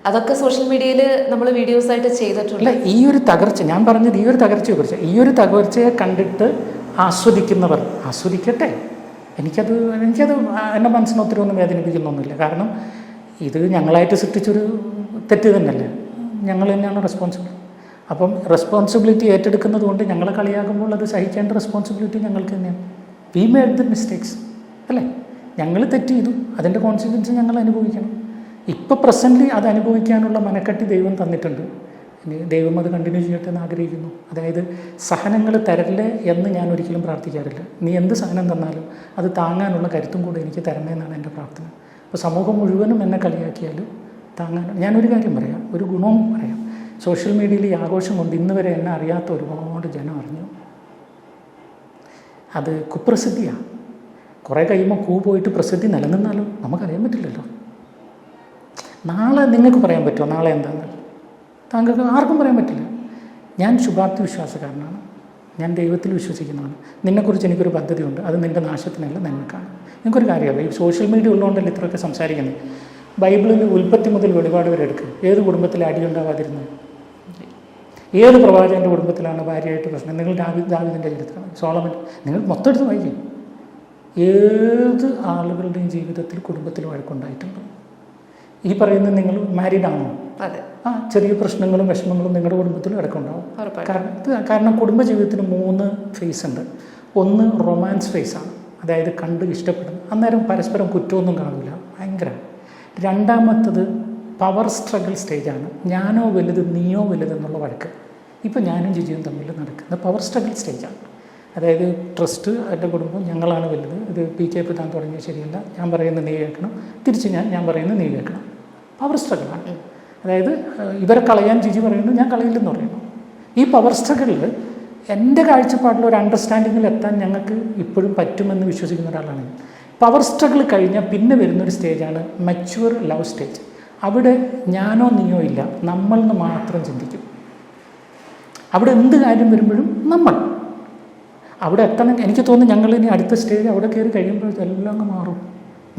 അതൊക്കെ സോഷ്യൽ മീഡിയയിൽ നമ്മൾ വീഡിയോസായിട്ട് ചെയ്തിട്ടുണ്ട്. ഈ ഒരു തകർച്ച, ഞാൻ പറഞ്ഞത് ഈ ഒരു തകർച്ചയെക്കുറിച്ച്, ഈ ഒരു തകർച്ചയെ കണ്ടിട്ട് ആസ്വദിക്കുന്നവർ ആസ്വദിക്കട്ടെ. എനിക്കത് എൻ്റെ മനസ്സിന് ഒത്തിരി ഒന്നും വേദനിപ്പിക്കുന്നൊന്നുമില്ല. കാരണം ഇത് ഞങ്ങളായിട്ട് സൃഷ്ടിച്ചൊരു തെറ്റ് തന്നെയല്ലേ, ഞങ്ങൾ തന്നെയാണ് റെസ്പോൺസിബിൾ. അപ്പം റെസ്പോൺസിബിലിറ്റി ഏറ്റെടുക്കുന്നത് കൊണ്ട് ഞങ്ങളെ കളിയാക്കുമ്പോൾ അത് സഹിക്കേണ്ട റെസ്പോൺസിബിലിറ്റി ഞങ്ങൾക്ക് തന്നെയാണ്. വി മേഡ് ദ മിസ്റ്റേക്സ് അല്ലേ, ഞങ്ങൾ തെറ്റ് ചെയ്തു, അതിൻ്റെ കോൺസിക്വൻസ് ഞങ്ങൾ അനുഭവിക്കണം. ഇപ്പോൾ പ്രസൻ്റ്ലി അത് അനുഭവിക്കാനുള്ള മനക്കെട്ടി ദൈവം തന്നിട്ടുണ്ട്. ഇനി ദൈവം അത് കണ്ടിന്യൂ ചെയ്യട്ടെ എന്ന് ആഗ്രഹിക്കുന്നു. അതായത് സഹനങ്ങൾ തരല്ലേ എന്ന് ഞാൻ ഒരിക്കലും പ്രാർത്ഥിക്കാറില്ല. നീ എന്ത് സഹനം തന്നാലും അത് താങ്ങാനുള്ള കരുത്തും കൂടെ എനിക്ക് തരണേ എന്നാണ് എൻ്റെ പ്രാർത്ഥന. അപ്പോൾ സമൂഹം മുഴുവനും എന്നെ കളിയാക്കിയാലും താങ്ങാൻ, ഞാനൊരു കാര്യം പറയാം, ഒരു ഗുണവും പറയാം. സോഷ്യൽ മീഡിയയിൽ ഈ ആഘോഷം കൊണ്ട് ഇന്ന് വരെ എന്നെ അറിയാത്ത ഒരുപാട് ജനം അറിഞ്ഞു. അത് കുപ്രസിദ്ധിയാണ്. കുറേ കഴിയുമ്പോൾ പോയിട്ട് പ്രസിദ്ധി നിലനിന്നാലും നമുക്കറിയാൻ പറ്റില്ലല്ലോ. നാളെ നിങ്ങൾക്ക് പറയാൻ പറ്റുമോ നാളെ എന്താണെന്ന്? താങ്കൾക്ക് ആർക്കും പറയാൻ പറ്റില്ല. ഞാൻ ശുഭാപ്തി വിശ്വാസക്കാരനാണ്. ഞാൻ ദൈവത്തിൽ വിശ്വസിക്കുന്നതാണ്. നിന്നെക്കുറിച്ച് എനിക്കൊരു പദ്ധതിയുണ്ട്, അത് നിൻ്റെ നാശത്തിനല്ല നന്മക്കാണ്. നിങ്ങൾക്കൊരു കാര്യമല്ല, ഈ സോഷ്യൽ മീഡിയ ഉള്ളതുകൊണ്ടല്ലേ ഇത്രയൊക്കെ സംസാരിക്കുന്നത്. ബൈബിളിൽ ഉൽപ്പത്തി മുതൽ വെളിപാട് വരെ എടുക്കും. ഏത് കുടുംബത്തിൽ അടിയുണ്ടാവാതിരുന്നത്? ഏത് പ്രവാചകൻ്റെ കുടുംബത്തിലാണ് ഭാര്യയായിട്ട് പ്രശ്നം? നിങ്ങൾ ദാവീദിൻ്റെ ചരിത്രം, സോളമൻ, നിങ്ങൾ മൊത്തം എടുത്ത് വായിക്കും. ഏത് ആളുകളുടെയും ജീവിതത്തിൽ കുടുംബത്തിൽ വഴക്കുണ്ടായിട്ടുണ്ട്. ഈ പറയുന്നത് നിങ്ങൾ മാരീഡാണോ? ചെറിയ പ്രശ്നങ്ങളും വിഷമങ്ങളും നിങ്ങളുടെ കുടുംബത്തിൽ ഇടയ്ക്കുണ്ടാവും. കാരണം കുടുംബജീവിതത്തിന് 3 ഫേസ് ഉണ്ട്. ഒന്ന് റൊമാൻസ് ഫേസാണ്, അതായത് കണ്ട് ഇഷ്ടപ്പെടുന്നു, അന്നേരം പരസ്പരം കുറ്റമൊന്നും കാണില്ല, ഭയങ്കര. രണ്ടാമത്തത് പവർ സ്ട്രഗിൾ സ്റ്റേജാണ്, ഞാനോ വലുത് നീയോ വലുത് എന്നുള്ള വഴക്ക്. ഇപ്പോൾ ഞാനും ജിജിയും തമ്മിൽ നടക്കുന്നത് പവർ സ്ട്രഗിൾ സ്റ്റേജാണ്. അതായത് ട്രസ്റ്റ്, എൻ്റെ കുടുംബം, ഞങ്ങളാണ് വലുത്, ഇത് PK താൻ തുടങ്ങിയത് ശരിയല്ല, ഞാൻ പറയുന്നത് നീ കേൾക്കണം, തിരിച്ച് ഞാൻ പറയുന്നത് നീ കേൾക്കണം. പവർ സ്ട്രഗിളാണ്. അതായത് ഇവരെ കളയാൻ ജിജി പറയുന്നു, ഞാൻ കളയില്ലെന്ന് പറയുന്നു. ഈ പവർ സ്ട്രഗിളിൽ എൻ്റെ കാഴ്ചപ്പാടിൽ ഒരു അണ്ടർസ്റ്റാൻഡിങ്ങിൽ എത്താൻ ഞങ്ങൾക്ക് ഇപ്പോഴും പറ്റുമെന്ന് വിശ്വസിക്കുന്ന ഒരാളാണ്. പവർ സ്ട്രഗിൾ കഴിഞ്ഞാൽ പിന്നെ വരുന്നൊരു സ്റ്റേജാണ് മച്യൂർ ലവ് സ്റ്റേജ്. അവിടെ ഞാനോ നീയോ ഇല്ല, നമ്മളെന്ന് മാത്രം ചിന്തിക്കും. അവിടെ എന്ത് കാര്യം വരുമ്പോഴും നമ്മൾ അവിടെ എത്തണം. എനിക്ക് തോന്നുന്നു ഞങ്ങൾ ഇനി അടുത്ത സ്റ്റേജ് അവിടെ കയറി കഴിയുമ്പോൾ എല്ലാം അങ്ങ് മാറും.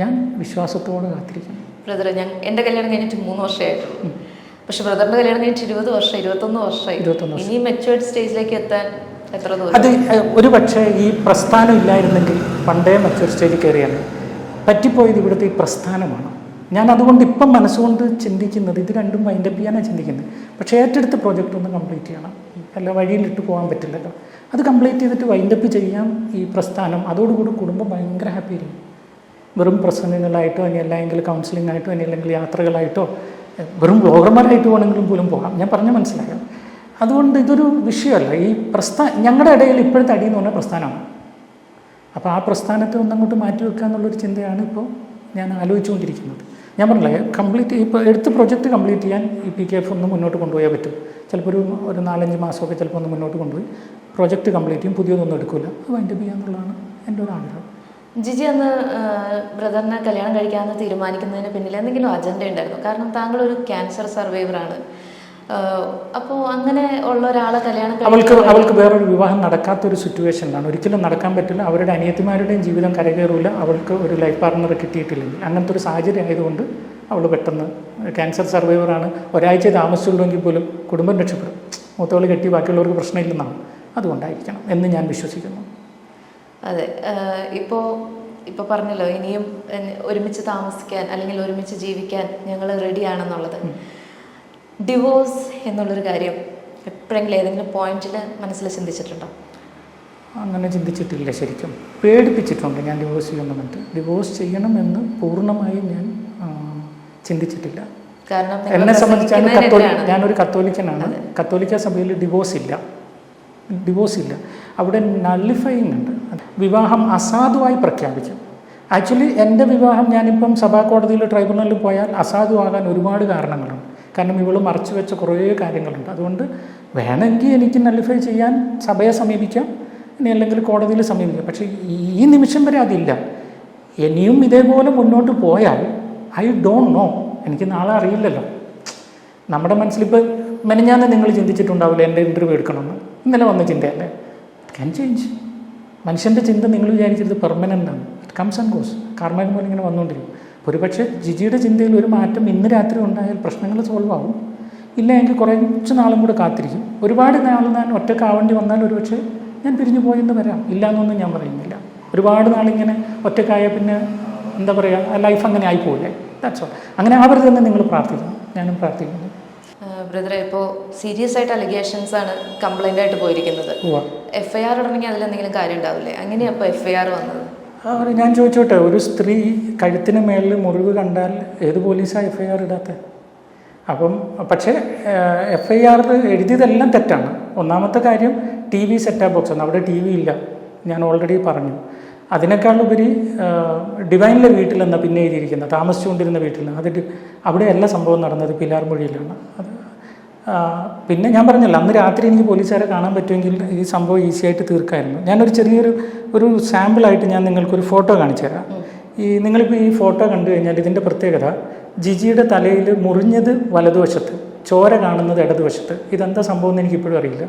ഞാൻ വിശ്വാസത്തോടെ കാത്തിരിക്കുന്നു. ബ്രദർ, എൻ്റെ കല്യാണം കഴിഞ്ഞിട്ട് 3 വർഷമായിട്ടുള്ളൂ. പക്ഷെ ബ്രദറിൻ്റെ കല്യാണം കഴിഞ്ഞിട്ട് 20 വർഷം, 21 വർഷമായി. ഇനി മെച്യൂർഡ് സ്റ്റേജിലേക്ക് എത്താൻ എത്ര ദൂരം? അത് ഒരു പക്ഷേ ഈ പ്രസ്ഥാനം ഇല്ലായിരുന്നെങ്കിൽ പണ്ടേ മെച്യൂർഡ് സ്റ്റേജിൽ കയറിയാണ്. പറ്റിപ്പോയത് ഇവിടുത്തെ ഈ പ്രസ്ഥാനമാണ്. ഞാൻ അതുകൊണ്ട് ഇപ്പം മനസ്സുകൊണ്ട് ചിന്തിക്കുന്നത് ഇത് രണ്ടും വൈൻഡപ്പ് ചെയ്യാനാണ് ചിന്തിക്കുന്നത്. പക്ഷേ ഏറ്റെടുത്ത പ്രോജക്റ്റ് ഒന്ന് കംപ്ലീറ്റ് ചെയ്യണം. അല്ല വഴിയിലിട്ട് പോകാൻ പറ്റില്ലല്ലോ. അത് കംപ്ലീറ്റ് ചെയ്തിട്ട് വൈൻഡപ്പ് ചെയ്യാം ഈ പ്രസ്ഥാനം. അതോടുകൂടി കുടുംബം ഭയങ്കര ഹാപ്പി ആയിരിക്കും. വെറും പ്രസംഗങ്ങളായിട്ടോ ഇനി അല്ലെങ്കിൽ കൗൺസിലിംഗ് ആയിട്ടോ ഇനി അല്ലെങ്കിൽ യാത്രകളായിട്ടോ വെറും ബ്ലോഗർമാരായിട്ട് വേണമെങ്കിലും പോലും പോകാം. ഞാൻ പറഞ്ഞ മനസ്സിലായോ? അതുകൊണ്ട് ഇതൊരു വിഷയമല്ല. ഈ ഞങ്ങളുടെ ഇടയിൽ ഇപ്പോഴത്തെ അടി എന്ന് പറഞ്ഞാൽ പ്രസ്ഥാനമാണ്. അപ്പോൾ ആ പ്രസ്ഥാനത്തെ ഒന്നങ്ങോട്ട് മാറ്റി വെക്കുക എന്നുള്ളൊരു ചിന്തയാണ് ഇപ്പോൾ ഞാൻ ആലോചിച്ചുകൊണ്ടിരിക്കുന്നത്. ഞാൻ പറഞ്ഞില്ലേ, ഇപ്പോൾ എടുത്ത് പ്രൊജക്റ്റ് കംപ്ലീറ്റ് ചെയ്യാൻ ഈ PKF ഒന്ന് മുന്നോട്ട് കൊണ്ടുപോയാൽ പറ്റും. ചിലപ്പോൾ ഒരു 4-5 മാസമൊക്കെ ചിലപ്പോൾ ഒന്ന് മുന്നോട്ട് കൊണ്ടുപോയി പ്രൊജക്റ്റ് കംപ്ലീറ്റ് ചെയ്യും, പുതിയതൊന്നും എടുക്കില്ല, അത് വൈൻഡപ്പ് ചെയ്യാന്നുള്ളതാണ് എൻ്റെ ഒരു ആഗ്രഹം. ജിജി അന്ന് ബ്രദറിനെ കല്യാണം കഴിക്കാമെന്ന് തീരുമാനിക്കുന്നതിന് പിന്നിൽ എന്തെങ്കിലും അജണ്ട ഉണ്ടായിരുന്നു? കാരണം താങ്കളൊരു ക്യാൻസർ സർവൈവറാണ്. അപ്പോൾ അങ്ങനെ ഉള്ള ഒരാളെ കല്യാണം അവൾക്ക് വേറൊരു വിവാഹം നടക്കാത്തൊരു സിറ്റുവേഷനിലാണ്. ഒരിക്കലും നടക്കാൻ പറ്റില്ല. അവരുടെ അനിയത്തിമാരുടെയും ജീവിതം കരകയറില്ല. അവൾക്ക് ഒരു ലൈഫ് പാർട്ണർ കിട്ടിയിട്ടില്ലെങ്കിൽ അങ്ങനത്തെ ഒരു സാഹചര്യം ആയതുകൊണ്ട് അവൾ പെട്ടെന്ന് ക്യാൻസർ സർവൈവറാണ്. ഒരാഴ്ച താമസിച്ചുള്ളെങ്കിൽ പോലും കുടുംബം രക്ഷപ്പെടും. മൂത്തവൾ കെട്ടി ബാക്കിയുള്ളവർക്ക് പ്രശ്നമില്ലെന്നാണ്. അതുകൊണ്ടായിരിക്കണം എന്ന് ഞാൻ വിശ്വസിക്കുന്നു. അതെ, ഇപ്പോൾ പറഞ്ഞല്ലോ ഇനിയും ഒരുമിച്ച് താമസിക്കാൻ അല്ലെങ്കിൽ ഒരുമിച്ച് ജീവിക്കാൻ ഞങ്ങൾ റെഡിയാണെന്നുള്ളത്. ഡിവോഴ്സ് എന്നുള്ളൊരു കാര്യം എപ്പോഴെങ്കിലും ഏതെങ്കിലും പോയിന്റിൽ മനസ്സിൽ ചിന്തിച്ചിട്ടുണ്ടോ? അങ്ങനെ ചിന്തിച്ചിട്ടില്ല. ശരിക്കും പേടിപ്പിച്ചിട്ടുണ്ട്. ഞാൻ ഡിവോഴ്സ് ചെയ്യണമെന്ന്, ഡിവോഴ്സ് ചെയ്യണമെന്ന് പൂർണ്ണമായും ഞാൻ ചിന്തിച്ചിട്ടില്ല. കാരണം എന്നെ സംബന്ധിച്ചാണ് ഞാനൊരു കത്തോലിക്കനാണ്. കത്തോലിക്ക സഭയിൽ ഡിവോഴ്സ് ഇല്ല. അവിടെ നള്ളിഫയിങ് ഉണ്ട്. വിവാഹം അസാധുവായി പ്രഖ്യാപിക്കും. ആക്ച്വലി എൻ്റെ വിവാഹം ഞാനിപ്പം സഭാ കോടതിയിൽ ട്രൈബ്യൂണലിൽ പോയാൽ അസാധുവാകാൻ ഒരുപാട് കാരണങ്ങളുണ്ട്. കാരണം ഇവൾ മറച്ചു വെച്ച കുറേ കാര്യങ്ങളുണ്ട്. അതുകൊണ്ട് വേണമെങ്കിൽ എനിക്ക് നള്ളിഫൈ ചെയ്യാൻ സഭയെ സമീപിക്കാം, ഇനി അല്ലെങ്കിൽ കോടതിയിൽ സമീപിക്കാം. പക്ഷേ ഈ നിമിഷം വരെ അതില്ല. ഇനിയും ഇതേപോലെ മുന്നോട്ട് പോയാൽ ഐ ഡോണ്ട് നോ, എനിക്ക് നാളെ അറിയില്ലല്ലോ. നമ്മുടെ മനസ്സിലിപ്പോൾ മെനഞ്ഞാന്ന് നിങ്ങൾ ചിന്തിച്ചിട്ടുണ്ടാവില്ല എൻ്റെ ഇൻ്റർവ്യൂ എടുക്കണമെന്ന്. ഇന്നലെ വന്ന ചിന്തയല്ലേ, ക്യാൻ ചേഞ്ച്. മനുഷ്യൻ്റെ ചിന്ത നിങ്ങൾ വിചാരിച്ചത് പെർമനൻ്റ് ആണ്. It comes and goes. കാർമേഘം പോലെ ഇങ്ങനെ വന്നുകൊണ്ടിരിക്കും. ഒരുപക്ഷെ ജിജിയുടെ ചിന്തയിൽ ഒരു മാറ്റം ഇന്ന് രാത്രി ഉണ്ടായാൽ പ്രശ്നങ്ങൾ സോൾവ് ആവും. ഇല്ല എങ്കിൽ കുറച്ച് നാളും കൂടെ കാത്തിരിക്കും. ഒരുപാട് നാൾ ഞാൻ ഒറ്റക്കാവേണ്ടി വന്നാൽ ഒരുപക്ഷെ ഞാൻ പിരിഞ്ഞു പോയെന്ന് വരാം. ഇല്ലയെന്നൊന്നും ഞാൻ പറയുന്നില്ല. ഒരുപാട് നാളിങ്ങനെ ഒറ്റക്കായ പിന്നെ എന്താ പറയുക, ലൈഫ് അങ്ങനെ ആയിപ്പോയില്ലേ. That's all. അങ്ങനെ ആവരുതെന്ന് നിങ്ങൾ പ്രാർത്ഥിക്കുന്നു, ഞാനും പ്രാർത്ഥിക്കുന്നു. ബ്രദറെ, ഇപ്പോൾ സീരിയസ് ആയിട്ട് അലിഗേഷൻസ് ആണ് കംപ്ലൈൻ്റ് ആയിട്ട് പോയിരിക്കുന്നത്. FIR ഇടണമെങ്കിൽ അതിലെന്തെങ്കിലും കാര്യം ഉണ്ടാവില്ലേ? അങ്ങനെയാണ് അപ്പോൾ FIR വന്നത്? ഞാൻ ചോദിച്ചോട്ടെ, ഒരു സ്ത്രീ കഴുത്തിന് മേളിൽ മുറിവ് കണ്ടാൽ ഏത് പോലീസാണ് FIR ഇടാത്തത്? അപ്പം പക്ഷേ FIR എഴുതിയതെല്ലാം തെറ്റാണ്. ഒന്നാമത്തെ കാര്യം TV സെറ്റാപ്പ് ബോക്സ് ആണ്, അവിടെ TV ഇല്ല, ഞാൻ ഓൾറെഡി പറഞ്ഞു. അതിനേക്കാളുപരി ഡിവൈനിലെ വീട്ടിലെന്നാ പിന്നെ എഴുതിയിരിക്കുന്നത്, താമസിച്ചുകൊണ്ടിരുന്ന വീട്ടിൽ. അവിടെയല്ല സംഭവം നടന്നത്, പിലാർമൊഴിയിലാണ്. അത് പിന്നെ ഞാൻ പറഞ്ഞല്ലോ, അന്ന് രാത്രി എനിക്ക് പോലീസുകാരെ കാണാൻ പറ്റുമെങ്കിൽ ഈ സംഭവം ഈസി ആയിട്ട് തീർക്കായിരുന്നു. ഞാനൊരു ചെറിയൊരു സാമ്പിളായിട്ട് ഞാൻ നിങ്ങൾക്കൊരു ഫോട്ടോ കാണിച്ചു തരാം. നിങ്ങളിപ്പോൾ ഈ ഫോട്ടോ കണ്ടു കഴിഞ്ഞാൽ ഇതിൻ്റെ പ്രത്യേകത, ജിജിയുടെ തലയിൽ മുറിഞ്ഞത് വലതുവശത്ത്, ചോര കാണുന്നത് ഇടതുവശത്ത്. ഇതെന്താ സംഭവം എന്ന് എനിക്കിപ്പോഴും അറിയില്ല.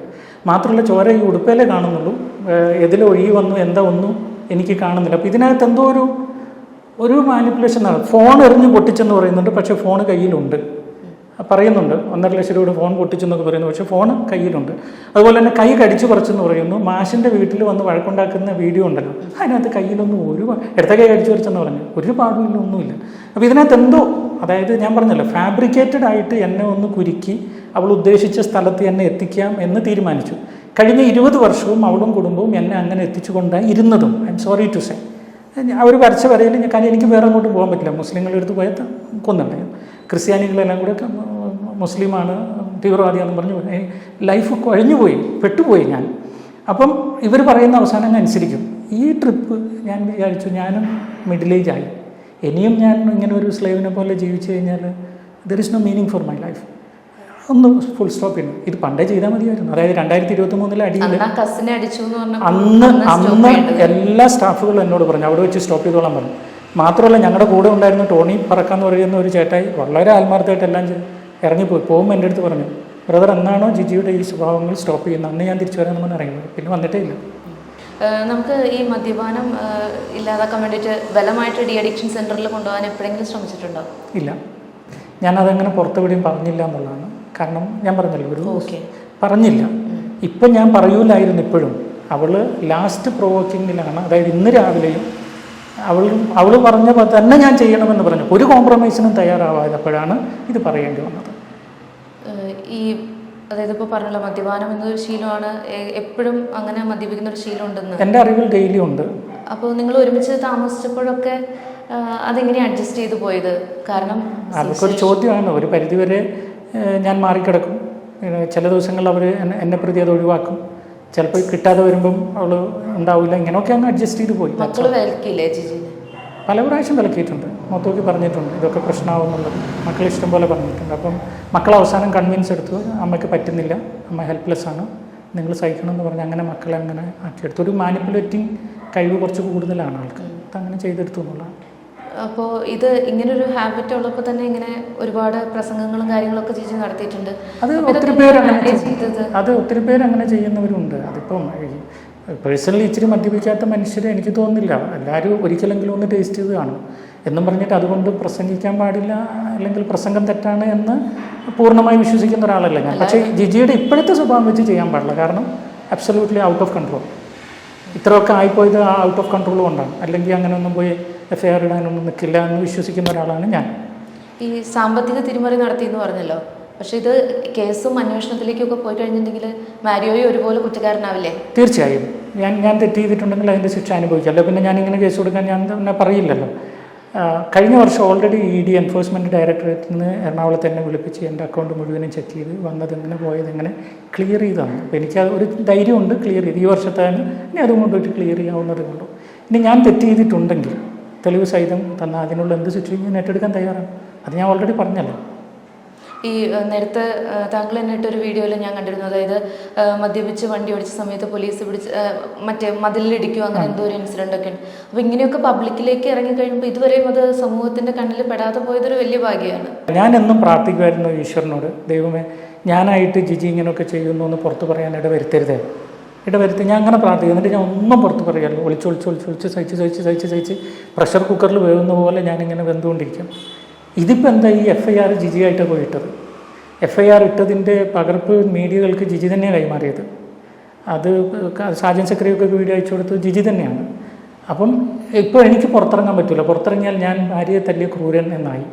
മാത്രമല്ല ചോര ഈ ഉടുപ്പയിലേ കാണുന്നുള്ളൂ, എതിലൊഴുകി വന്നു എന്താ ഒന്നും എനിക്ക് കാണുന്നില്ല. അപ്പോൾ ഇതിനകത്ത് എന്തോ ഒരു മാനിപ്പുലേഷൻ നടക്കും. ഫോൺ എറിഞ്ഞ് പൊട്ടിച്ചെന്ന് പറയുന്നുണ്ട്, പക്ഷേ ഫോൺ കയ്യിലുണ്ട് പറയുന്നുണ്ട്. 1.5 ലക്ഷം രൂപയുടെ ഫോൺ പൊട്ടിച്ചെന്നൊക്കെ പറയുന്നു, പക്ഷേ ഫോൺ കയ്യിലുണ്ട്. അതുപോലെ തന്നെ കൈ കടിച്ചു പറിച്ചെന്ന് പറയുന്നു. മാഷിൻ്റെ വീട്ടിൽ വന്ന് വഴക്കുണ്ടാക്കുന്ന വീഡിയോ ഉണ്ടല്ലോ, അതിനകത്ത് കയ്യിലൊന്നും ഇടത്ത കൈ കടിച്ചു പറിച്ചെന്ന് പറഞ്ഞു, ഒരു പാടുമില്ല, ഒന്നുമില്ല. അപ്പോൾ ഇതിനകത്ത് എന്തോ, അതായത് ഞാൻ പറഞ്ഞല്ലോ, ഫാബ്രിക്കേറ്റഡ് ആയിട്ട് എന്നെ ഒന്ന് കുരുക്കി അവൾ ഉദ്ദേശിച്ച സ്ഥലത്ത് എന്നെ എത്തിക്കാം എന്ന് തീരുമാനിച്ചു. കഴിഞ്ഞ 20 വർഷവും അവളും കുടുംബവും എന്നെ അങ്ങനെ എത്തിച്ചുകൊണ്ടാണ് ഇരുന്നതും. I'm sorry to say. അവർ വരച്ച വരയിൽ കാരണം എനിക്ക് വേറെ അങ്ങോട്ടും പോകാൻ പറ്റില്ല. മുസ്ലിങ്ങളുടെ അടുത്ത് പോയാൽ കൊന്നുണ്ട്, ക്രിസ്ത്യാനികളെല്ലാം കൂടെ മുസ്ലിമാണ് തീവ്രവാദിയാണെന്ന് പറഞ്ഞു ലൈഫ് കുഴഞ്ഞുപോയി, പെട്ടുപോയി ഞാൻ. അപ്പം ഇവർ പറയുന്ന അവസാനം അനുസരിക്കും. ഈ ട്രിപ്പ് ഞാൻ വിചാരിച്ചു ഞാനും മിഡിൽ ഏജ് ആയി, ഇനിയും ഞാൻ ഇങ്ങനെ ഒരു സ്ലേവിനെ പോലെ ജീവിച്ചു കഴിഞ്ഞാൽ there is no meaning for my life. ഒന്ന് ഫുൾ സ്റ്റോപ്പ് ചെയ്യുന്നു. ഇത് പണ്ടേ ചെയ്താൽ മതിയായിരുന്നു. അതായത് 2023 അടിയിൽ അന്ന് എല്ലാ സ്റ്റാഫുകളും എന്നോട് പറഞ്ഞു അവിടെ വെച്ച് സ്റ്റോപ്പ് ചെയ്തോളാൻ പറഞ്ഞു. മാത്രമല്ല ഞങ്ങളുടെ കൂടെ ഉണ്ടായിരുന്ന ടോണി പറക്കാന്ന് പറയുന്ന ഒരു ചേട്ടായി വളരെ ആത്മാർത്ഥമായിട്ട് എല്ലാം ഇറങ്ങിപ്പോയി. പോകുമ്പോൾ എൻ്റെ അടുത്ത് പറഞ്ഞു, ബ്രദർ എന്നാണോ ജിജിയുടെ ഈ സ്വഭാവങ്ങൾ സ്റ്റോപ്പ് ചെയ്യുന്നത് അന്ന് ഞാൻ തിരിച്ചു വരാമെന്ന് പറഞ്ഞ് ഇറങ്ങി. പിന്നെ വന്നിട്ടേ ഇല്ല. നമുക്ക് ഈ മദ്യപാനം ഇല്ലാതാക്കാൻ വേണ്ടിയിട്ട് ബലമായിട്ട് ഡി അഡിക്ഷൻ സെൻറ്ററിൽ കൊണ്ടുപോകാൻ എപ്പോഴെങ്കിലും ശ്രമിച്ചിട്ടുണ്ടോ? ഇല്ല, ഞാനതങ്ങനെ പുറത്തെവിടെയും പറഞ്ഞില്ല എന്നുള്ളതാണ്. കാരണം ഞാൻ പറഞ്ഞല്ലോ, പറഞ്ഞില്ല. ഇപ്പം ഞാൻ പറയൂലായിരുന്നു. ഇപ്പോഴും അവൾ ലാസ്റ്റ് പ്രൊവോക്കിങ്ങിലാണ്. അതായത് ഇന്ന് രാവിലെയും അവൾ പറഞ്ഞപ്പോൾ തന്നെ ഞാൻ ചെയ്യണമെന്ന് പറഞ്ഞു. ഒരു കോംപ്രമൈസിനും തയ്യാറാവാത്തപ്പോഴാണ് ഇത് പറയേണ്ടി വന്നത്. ഈ അതായത് ഇപ്പോൾ പറഞ്ഞല്ലോ മദ്യപാനം എന്നൊരു ശീലമാണ്, എപ്പോഴും അങ്ങനെ മദ്യപിക്കുന്ന ഒരു ശീലം ഉണ്ടെന്ന് എൻ്റെ അറിവിൽ ഡെയിലി ഉണ്ട്. അപ്പോൾ നിങ്ങൾ ഒരുമിച്ച് താമസിച്ചപ്പോഴൊക്കെ അതെങ്ങനെയാണ് അഡ്ജസ്റ്റ് ചെയ്ത് പോയത്? കാരണം അതൊക്കെ ഒരു ചോദ്യമാണ്. ഒരു പരിധിവരെ ഞാൻ മാറിക്കിടക്കും. ചില ദിവസങ്ങളിൽ അവർ എന്നെ പ്രതി അത് ഒഴിവാക്കും. ചിലപ്പോൾ കിട്ടാതെ വരുമ്പം അവൾ ഉണ്ടാവില്ല. ഇങ്ങനെയൊക്കെ അങ്ങ് അഡ്ജസ്റ്റ് ചെയ്ത് പോയി. മക്കൾ വിലക്കില്ലേ ജിജി? പല പ്രാവശ്യം വിലക്കിയിട്ടുണ്ട്, മൊത്തമൊക്കെ പറഞ്ഞിട്ടുണ്ട് ഇതൊക്കെ പ്രശ്നമാവുന്നുള്ളത്. മക്കൾ ഇഷ്ടം പോലെ പറഞ്ഞിട്ടുണ്ട്. അപ്പം മക്കൾ അവസാനം കൺവിൻസ് എടുത്തു, അമ്മയ്ക്ക് പറ്റുന്നില്ല, അമ്മ ഹെൽപ്ലെസ് ആണ്, നിങ്ങൾ സഹിക്കണമെന്ന് പറഞ്ഞ് അങ്ങനെ മക്കളെ അങ്ങനെ ആക്കിയെടുത്തു. ഒരു മാനിപ്പുലേറ്റിംഗ് കഴിവ് കുറച്ച് കൂടുതലാണ് ആൾക്ക്. അതങ്ങനെ ചെയ്തെടുത്തു എന്നുള്ളതാണ്. അപ്പോൾ ഇത് ഇങ്ങനൊരു ഹാബിറ്റ് ഉള്ളപ്പോൾ തന്നെ ഇങ്ങനെ ഒരുപാട് പ്രസംഗങ്ങളും കാര്യങ്ങളൊക്കെ ജിജി നടത്തിയിട്ടുണ്ട്. അത് ഒത്തിരി പേര് അങ്ങനെ ചെയ്യുന്നവരുണ്ട്. അതിപ്പം പേഴ്സണലി ഇച്ചിരി മദ്യപിക്കാത്ത മനുഷ്യരെ എനിക്ക് തോന്നുന്നില്ല. എല്ലാവരും ഒരിക്കലെങ്കിലും ഒന്ന് ടേസ്റ്റ് ചെയ്ത് കാണും എന്നും പറഞ്ഞിട്ട് അതുകൊണ്ട് പ്രസംഗിക്കാൻ പാടില്ല അല്ലെങ്കിൽ പ്രസംഗം തെറ്റാണ് എന്ന് പൂർണ്ണമായി വിശ്വസിക്കുന്ന ഒരാളല്ല ഞാൻ. പക്ഷേ ജിജിയുടെ ഇപ്പോഴത്തെ സ്വഭാവം വെച്ച് ചെയ്യാൻ പാടില്ല. കാരണം അബ്സല്യൂട്ട്ലി ഔട്ട് ഓഫ് കൺട്രോൾ. ഇത്രയൊക്കെ ആയിപ്പോയത് ആ ഔട്ട് ഓഫ് കൺട്രോൾ കൊണ്ടാണ്. അല്ലെങ്കിൽ അങ്ങനെ ഒന്നും പോയി FIR ഇടാനൊന്നും നിൽക്കില്ല എന്ന് വിശ്വസിക്കുന്ന ഒരാളാണ് ഞാൻ. ഈ സാമ്പത്തിക തിരിമറി നടത്തിയെന്ന് പറഞ്ഞല്ലോ, പക്ഷേ ഇത് കേസും അന്വേഷണത്തിലേക്കൊക്കെ പോയി കഴിഞ്ഞിട്ടുണ്ടെങ്കിൽ മാരിയോയും ഒരുപോലെ കുറ്റക്കാരനാവില്ലേ? തീർച്ചയായും. ഞാൻ തെറ്റ് ചെയ്തിട്ടുണ്ടെങ്കിൽ അതിൻ്റെ ശിക്ഷ അനുഭവിക്കാം. പിന്നെ ഞാനിങ്ങനെ കേസ് കൊടുക്കാൻ ഞാൻ തന്നെ പറയില്ലല്ലോ. കഴിഞ്ഞ വർഷം ഓൾറെഡി ED എൻഫോഴ്സ്മെൻറ്റ് ഡയറക്ടറേറ്റിൽ നിന്ന് എറണാകുളത്ത് എന്നെ വിളിപ്പിച്ച് എൻ്റെ അക്കൗണ്ട് മുഴുവനും ചെക്ക് ചെയ്ത് വന്നതെങ്ങനെ പോയതെങ്ങനെ ക്ലിയർ ചെയ്തതാണ്. അപ്പോൾ എനിക്ക് ഒരു ധൈര്യമുണ്ട് ക്ലിയർ ചെയ്ത്. ഈ വർഷത്താണ് ഇനി അതും കൊണ്ടുപോയിട്ട് ക്ലിയർ ചെയ്യാവുന്നതേ ഉള്ളൂ. ഇനി ഞാൻ തെറ്റ് ചെയ്തിട്ടുണ്ടെങ്കിൽ തെളിവ് സഹിതം തന്നാൽ അതിനുള്ള എന്ത് ശിക്ഷയും ഞാൻ ഏറ്റെടുക്കാൻ തയ്യാറാണ്. അത് ഞാൻ ഓൾറെഡി പറഞ്ഞല്ലോ. ഈ നേരത്തെ താങ്കൾ തന്നെ ഇട്ടൊരു വീഡിയോയിൽ ഞാൻ കണ്ടിരുന്നു, അതായത് മദ്യപിച്ച് വണ്ടി ഓടിച്ച സമയത്ത് പോലീസ് പിടിച്ച് മറ്റേ മതിലിടിക്കുക അങ്ങനെ എന്തോ ഒരു ഇൻസിഡൻ്റ് ഒക്കെ ഉണ്ട്. അപ്പോൾ ഇങ്ങനെയൊക്കെ പബ്ലിക്കിലേക്ക് ഇറങ്ങിക്കഴിയുമ്പോൾ ഇതുവരെയും അത് സമൂഹത്തിൻ്റെ കണ്ണിൽ പെടാതെ പോയതൊരു വലിയ ഭാഗ്യമാണ്. ഞാൻ എന്നും പ്രാർത്ഥിക്കുമായിരുന്നു ഈശ്വരനോട്, ദൈവമേ ഞാനായിട്ട് ജിജി ഇങ്ങനെയൊക്കെ ചെയ്യുന്നു എന്ന് പുറത്ത് പറയാൻ ഇടവരുത്തരുതേ, ഇടവരുത്തി. ഞാൻ അങ്ങനെ പ്രാർത്ഥിക്കും. എന്നിട്ട് ഞാൻ ഒന്നും പുറത്ത് പറയാമല്ലോ, ഒളിച്ച് സഹിച്ച് പ്രഷർ കുക്കറിൽ വേവുന്ന പോലെ ഞാനിങ്ങനെ വെന്തുകൊണ്ടിരിക്കും. ഇതിപ്പോൾ എന്താ ഈ FIR ജിജിയായിട്ട് പോയിട്ടത്? FIR ഇട്ടതിൻ്റെ പകർപ്പ് മീഡിയകൾക്ക് ജിജി തന്നെയാണ് കൈമാറിയത്. അത് സാജൻ സെക്രട്ടറിയൊക്കെ വീഡിയോ അയച്ചു കൊടുത്തത് ജിജി തന്നെയാണ്. അപ്പം ഇപ്പോൾ എനിക്ക് പുറത്തിറങ്ങാൻ പറ്റില്ല. പുറത്തിറങ്ങിയാൽ ഞാൻ ഭാര്യയെ തല്ലിയ ക്രൂരൻ എന്നായി.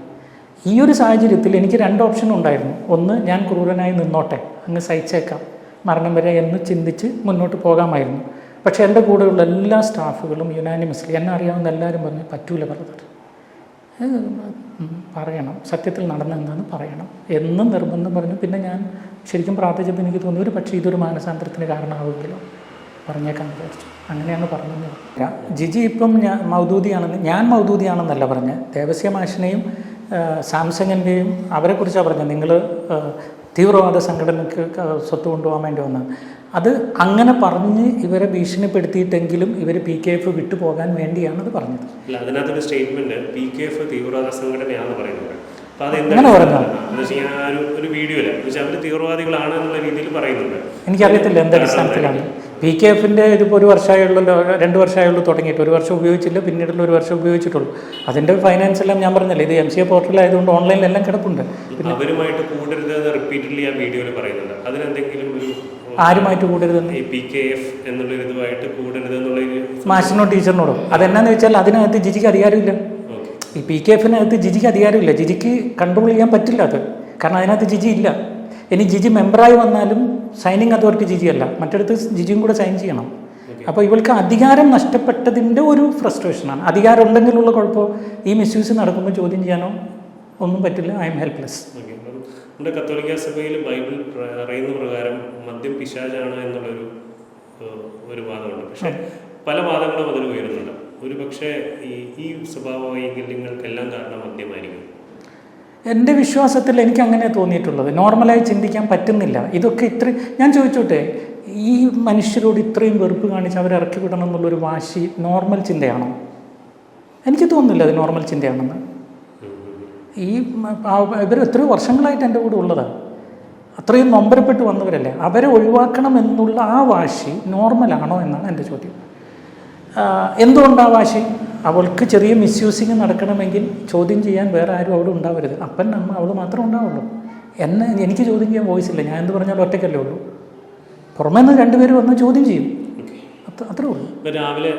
ഈ ഒരു സാഹചര്യത്തിൽ എനിക്ക് 2 ഓപ്ഷൻ ഉണ്ടായിരുന്നു. ഒന്ന്, ഞാൻ ക്രൂരനായി നിന്നോട്ടെ, അങ്ങ് സഹിച്ചേക്കാം മരണം വരെ എന്ന് ചിന്തിച്ച് മുന്നോട്ട് പോകാമായിരുന്നു. പക്ഷേ എൻ്റെ കൂടെയുള്ള എല്ലാ സ്റ്റാഫുകളും യുനാനിമസ്ലി, എന്നെ അറിയാവുന്ന എല്ലാവരും പറഞ്ഞു പറ്റൂല ബ്രദർ, പറയണം, സത്യത്തിൽ നടന്നെന്താണെന്ന് പറയണം എന്നും നിർബന്ധം പറഞ്ഞു. പിന്നെ ഞാൻ ശരിക്കും പ്രാർത്ഥിച്ചപ്പോൾ എനിക്ക് തോന്നി ഒരു പക്ഷേ ഇതൊരു മാനസാന്തരത്തിന് കാരണമാവുമല്ലോ, പറഞ്ഞേക്കാൻ വിചാരിച്ചു. അങ്ങനെയാണ് പറഞ്ഞത്. ജിജി ഇപ്പം ഞാൻ മൗദൂദിയാണെന്നല്ല പറഞ്ഞത്. ദേവസ്യ മാഷിനെയും സാംസങ്ങിൻ്റെയും അവരെക്കുറിച്ചാണ് പറഞ്ഞത്. നിങ്ങൾ തീവ്രവാദ സംഘടനയ്ക്ക് സ്വത്ത് കൊണ്ടുപോകാൻ വേണ്ടി വന്നത്. അത് അങ്ങനെ പറഞ്ഞ് ഇവരെ ഭീഷണിപ്പെടുത്തിയിട്ടെങ്കിലും ഇവർ PKF വിട്ടുപോകാൻ വേണ്ടിയാണ് അത് പറഞ്ഞത്. അതിനകത്തൊരു സ്റ്റേറ്റ്മെന്റ് PKF തീവ്രവാദ സംഘടനയാണെന്ന് പറയുന്നത്. അപ്പോൾ അതെന്താണ് ഒരു വീഡിയോയില് അവർ തീവ്രവാദികളാണ് എന്നുള്ള രീതിയിൽ പറയുന്നുണ്ട്. എനിക്കറിയത്തില്ല എന്ത് അടിസ്ഥാനത്തിലാണ്. PKF-ന്റെ ഇതിപ്പോൾ 1 വർഷമായുള്ളൂ, 2 വർഷമായുള്ളൂ തുടങ്ങിയിട്ട്. 1 വർഷം ഉപയോഗിച്ചില്ല, പിന്നീടുള്ള 1 വർഷം ഉപയോഗിച്ചിട്ടുള്ളൂ. അതിൻ്റെ ഫൈനാൻസ് എല്ലാം ഞാൻ പറഞ്ഞില്ല, ഇത് MCA പോർട്ടലായതുകൊണ്ട് ഓൺലൈനിലെല്ലാം കിടപ്പുണ്ട്. അവരുമായിട്ട് കൂടരുതെന്ന് റിപ്പീറ്റഡ്ലി ആ വീഡിയോയിൽ പറയുന്നുണ്ട്. അതിനെന്തെങ്കിലും ഒരു ആരുമായിട്ട് കൂടരുതെന്ന് PKF എന്നുള്ളൊരു ഇതുമായിട്ട് കൂടരുതെന്നുള്ള മാഷിനോ ടീച്ചറിനോടോ. അതെന്നാന്ന് വെച്ചാൽ അതിനകത്ത് ജിജിക്ക് അധികാരമില്ല. ഈ PKF-നകത്ത് ജിജിക്ക് അധികാരമില്ല. ജിജിക്ക് കൺട്രോൾ ചെയ്യാൻ പറ്റില്ല അത്, കാരണം അതിനകത്ത് ജിജി ഇല്ല. ഇനി ജിജി മെമ്പറായി വന്നാലും സൈനിങ് അതോറിറ്റി ജിജി അല്ല, മറ്റടുത്ത് ജിജിയും കൂടെ സൈൻ ചെയ്യണം. അപ്പോൾ ഇവൾക്ക് അധികാരം നഷ്ടപ്പെട്ടതിൻ്റെ ഒരു ഫ്രസ്ട്രേഷനാണ്. അധികാരം ഉണ്ടെങ്കിലുള്ള കുഴപ്പമോ ഈ മിസ്യൂസ് നടക്കുമ്പോൾ ചോദ്യം ചെയ്യാനോ ഒന്നും പറ്റില്ല. I M helpless. നമ്മുടെ കത്തോലിക്ക സഭയിൽ ബൈബിൾ പറയുന്ന പ്രകാരം മദ്യം പിശാചാണ് എന്നുള്ളൊരു വാദമുണ്ട്. പക്ഷേ പല വാദങ്ങളും അതിൽ ഉയരുന്നുണ്ട്. ഒരു പക്ഷേ ഈ സ്വഭാവ വൈകല്യങ്ങൾക്കെല്ലാം കാരണം മദ്യമായിരിക്കും. എൻ്റെ വിശ്വാസത്തിൽ എനിക്ക് അങ്ങനെ തോന്നിയിട്ടുള്ളത്. നോർമലായി ചിന്തിക്കാൻ പറ്റുന്നില്ല. ഇതൊക്കെ ഞാൻ ചോദിച്ചോട്ടെ, ഈ മനുഷ്യരോട് ഇത്രയും വെറുപ്പ് കാണിച്ച് അവരെ ഇറക്കി വിടണം എന്നുള്ളൊരു വാശി നോർമൽ ചിന്തയാണോ? എനിക്ക് തോന്നുന്നില്ല അത് നോർമൽ ചിന്തയാണെന്ന്. ഇവർ എത്രയോ വർഷങ്ങളായിട്ട് എൻ്റെ കൂടെ ഉള്ളതാണ്, അത്രയും നൊമ്പരപ്പെട്ട് വന്നവരല്ലേ. അവരെ ഒഴിവാക്കണം എന്നുള്ള ആ വാശി നോർമലാണോ എന്നാണ് എൻ്റെ ചോദ്യം. എന്തുകൊണ്ടാണ് വാശി? അവൾക്ക് ചെറിയ മിസ്യൂസിങ് നടക്കണമെങ്കിൽ ചോദ്യം ചെയ്യാൻ വേറെ ആരും അവിടെ ഉണ്ടാവരുത്. അപ്പൻ അമ്മ അവൾ മാത്രമേ ഉണ്ടാവുള്ളൂ. എനിക്ക് ചോദ്യം ചെയ്യാൻ വോയിസ് ഇല്ല. ഞാൻ എന്ത് പറഞ്ഞാലും ഒറ്റയ്ക്കല്ലേ ഉള്ളൂ. പുറമേ നിന്ന് 2 പേര് വന്ന് ചോദ്യം ചെയ്യും, അത്രേ ഉള്ളൂ. രാവിലെ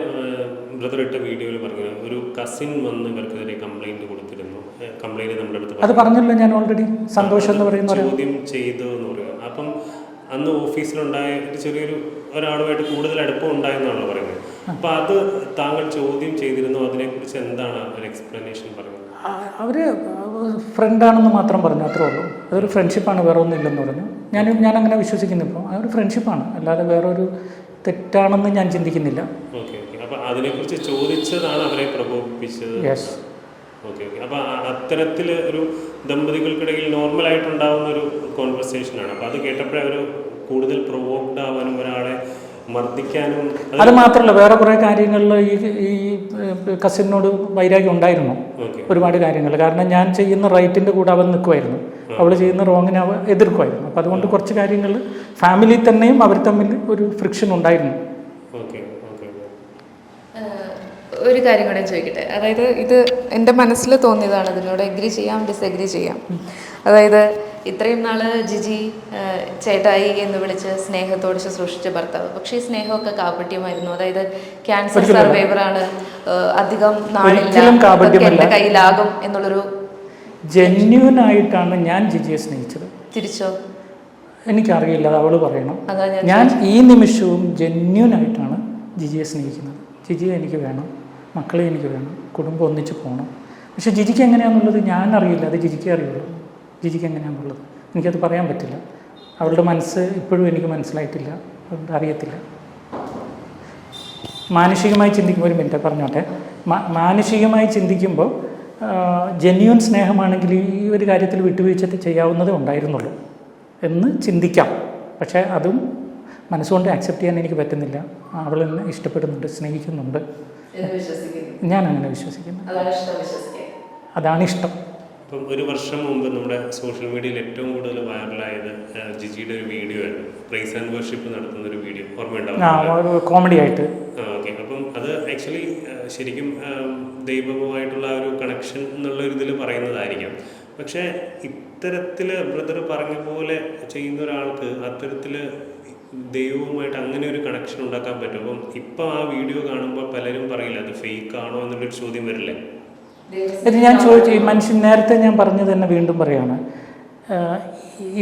ബ്രദർ ഇട്ട വീഡിയോയിൽ പറഞ്ഞു ഒരു കസിൻ വന്ന് ഇവർക്കെതിരെ കംപ്ലൈന്റ് കൊടുത്തിരുന്നു. കംപ്ലൈന്റ് നമ്മുടെ അടുത്ത് അത് പറഞ്ഞല്ലോ ഞാൻ ഓൾറെഡി. സന്തോഷം എന്ന് പറയുന്ന ചോദ്യം ചെയ്തു എന്ന് പറയുക. അപ്പം അന്ന് ഓഫീസിലുണ്ടായ ചെറിയൊരു ഒരാളുമായിട്ട് കൂടുതൽ അടുപ്പം ഉണ്ടായെന്നാണല്ലോ പറയുന്നത്. അപ്പം അത് താങ്കൾ ചോദ്യം ചെയ്തിരുന്നു, അതിനെക്കുറിച്ച് എന്താണ് ഒരു എക്സ്പ്ലനേഷൻ പറയുന്നത്? അവർ ഫ്രണ്ടാണെന്ന് മാത്രം പറഞ്ഞു, അത്രേ ഉള്ളൂ. അതൊരു ഫ്രണ്ട്ഷിപ്പാണ്, വേറെ ഒന്നും ഇല്ലെന്ന് പറഞ്ഞു. ഞാൻ അങ്ങനെ വിശ്വസിക്കുന്നു. ഇപ്പോൾ അതൊരു ഫ്രണ്ട്ഷിപ്പാണ്, അല്ലാതെ വേറൊരു തെറ്റാണെന്ന് ഞാൻ ചിന്തിക്കുന്നില്ല. Okay okay. അപ്പം അതിനെക്കുറിച്ച് ചോദിച്ചതാണ് അവരെ പ്രകോപിപ്പിച്ചത്. യെസ്. Okay okay. അപ്പം അത്തരത്തിൽ ഒരു ദമ്പതികൾക്കിടയിൽ നോർമലായിട്ടുണ്ടാകുന്ന ഒരു കോൺവെർസേഷനാണ്. അപ്പം അത് കേട്ടപ്പോഴേ അവർ കൂടുതൽ പ്രൊവോക്ഡ് ആവാനും ഒരാളെ മർദ്ദിക്കാനും. അത് മാത്രമല്ല, വേറെ കുറേ കാര്യങ്ങളിൽ ഈ കസിനോട് വൈരാഗ്യം ഉണ്ടായിരുന്നു. ഒരുപാട് കാര്യങ്ങൾ. കാരണം ഞാൻ ചെയ്യുന്ന റൈറ്റിൻ്റെ കൂടെ അവൻ നിൽക്കുമായിരുന്നു, അവൾ ചെയ്യുന്ന റോങ്ങിനെ അവ എതിർക്കുമായിരുന്നു. അപ്പം അതുകൊണ്ട് കുറച്ച് കാര്യങ്ങൾ ഫാമിലി തന്നെയും അവർ തമ്മിൽ ഒരു ഫ്രിക്ഷൻ ഉണ്ടായിരുന്നു. ഒരു കാര്യം കൂടെ ചോദിക്കട്ടെ. അതായത് ഇത് എൻ്റെ മനസ്സിൽ തോന്നിയതാണ്, ഇതിനോട് എഗ്രി ചെയ്യാം ഡിസെഗ്രി ചെയ്യാം. അതായത് ഇത്രയും നാൾ ജിജി ചേട്ടായി എന്ന് വിളിച്ച് സ്നേഹത്തോട് ശുശ്രൂഷിച്ച ഭർത്താവ്, പക്ഷേ ഈ സ്നേഹമൊക്കെ കാപട്യമായിരുന്നു. അതായത് ക്യാൻസർ സർവൈവറാണ്, അധികം നാളില്ല, എൻ്റെ കയ്യിലാകും എന്നുള്ളൊരു. ജെന്യൂൻ ആയിട്ടാണ് ഞാൻ ജിജിയെ സ്നേഹിച്ചത്. തിരിച്ചോ? എനിക്കറിയില്ല, അത് അവൾ പറയണം. ഞാൻ ഈ നിമിഷവും ജെന്യൂൻ ആയിട്ടാണ് ജിജിയെ സ്നേഹിക്കുന്നത്. ജിജിയെ എനിക്ക് വേണം, മക്കളെ എനിക്ക് വേണം, കുടുംബം ഒന്നിച്ച് പോകണം. പക്ഷേ ജിജിക്ക് എങ്ങനെയാണെന്നുള്ളത് ഞാൻ അറിയില്ല, അത് ജിജിക്ക് അറിയുള്ളൂ. ജിജിക്ക് എങ്ങനെയാണെന്നുള്ളത് എനിക്കത് പറയാൻ പറ്റില്ല. അവളുടെ മനസ്സ് ഇപ്പോഴും എനിക്ക് മനസ്സിലായിട്ടില്ല, അതുകൊണ്ട് അറിയത്തില്ല. മാനുഷികമായി ചിന്തിക്കുമ്പോൾ, ഒരു മിനിറ്റ് പറഞ്ഞോട്ടെ, മാനുഷികമായി ചിന്തിക്കുമ്പോൾ ജെന്യൂൻ സ്നേഹമാണെങ്കിൽ ഈ ഒരു കാര്യത്തിൽ വിട്ടുവീഴ്ച ചെയ്യാവുന്നതേ ഉണ്ടായിരുന്നുള്ളൂ എന്ന് ചിന്തിക്കാം. പക്ഷേ അതും മനസ്സുകൊണ്ട് ആക്സെപ്റ്റ് ചെയ്യാൻ എനിക്ക് പറ്റുന്നില്ല. അവൾ എന്നെ ഇഷ്ടപ്പെടുന്നുണ്ട്, സ്നേഹിക്കുന്നുണ്ട്. ഞാൻ അങ്ങനെ വിശ്വസിക്കുന്നു. അതാണ് ഇഷ്ടം. ഇപ്പം 1 വർഷം മുമ്പ് നമ്മുടെ സോഷ്യൽ മീഡിയയിൽ ഏറ്റവും കൂടുതൽ വൈറലായത് ജിജിയുടെ ഒരു വീഡിയോ ആയിരുന്നു. പ്രൈസ് ആൻഡ് വർഷിപ്പ് നടത്തുന്ന ഒരു വീഡിയോ, ഓർമ്മയുണ്ടാവും? കോമഡി ആയിട്ട്. ഓക്കെ. അപ്പം അത് ആക്ച്വലി ശരിക്കും ദൈവവുമായിട്ടുള്ള ഒരു കണക്ഷൻ എന്നുള്ള ഒരു ഇതിൽ പറയുന്നതായിരിക്കാം. പക്ഷേ ഇത്തരത്തിൽ ബ്രദർ പറഞ്ഞ പോലെ ചെയ്യുന്ന ഒരാൾക്ക് അത്തരത്തിൽ ദൈവവുമായിട്ട് അങ്ങനെ ഒരു കണക്ഷൻ ഉണ്ടാക്കാൻ പറ്റും. അപ്പം ഇപ്പം ആ വീഡിയോ കാണുമ്പോൾ പലരും പറയില്ല അത് ഫേക്ക് ആണോ എന്നുള്ളൊരു ചോദ്യം വരില്ലേ? ഇത് ഞാൻ ചോദിച്ചു, ഈ മനുഷ്യൻ നേരത്തെ ഞാൻ പറഞ്ഞത് തന്നെ വീണ്ടും പറയുകയാണ്.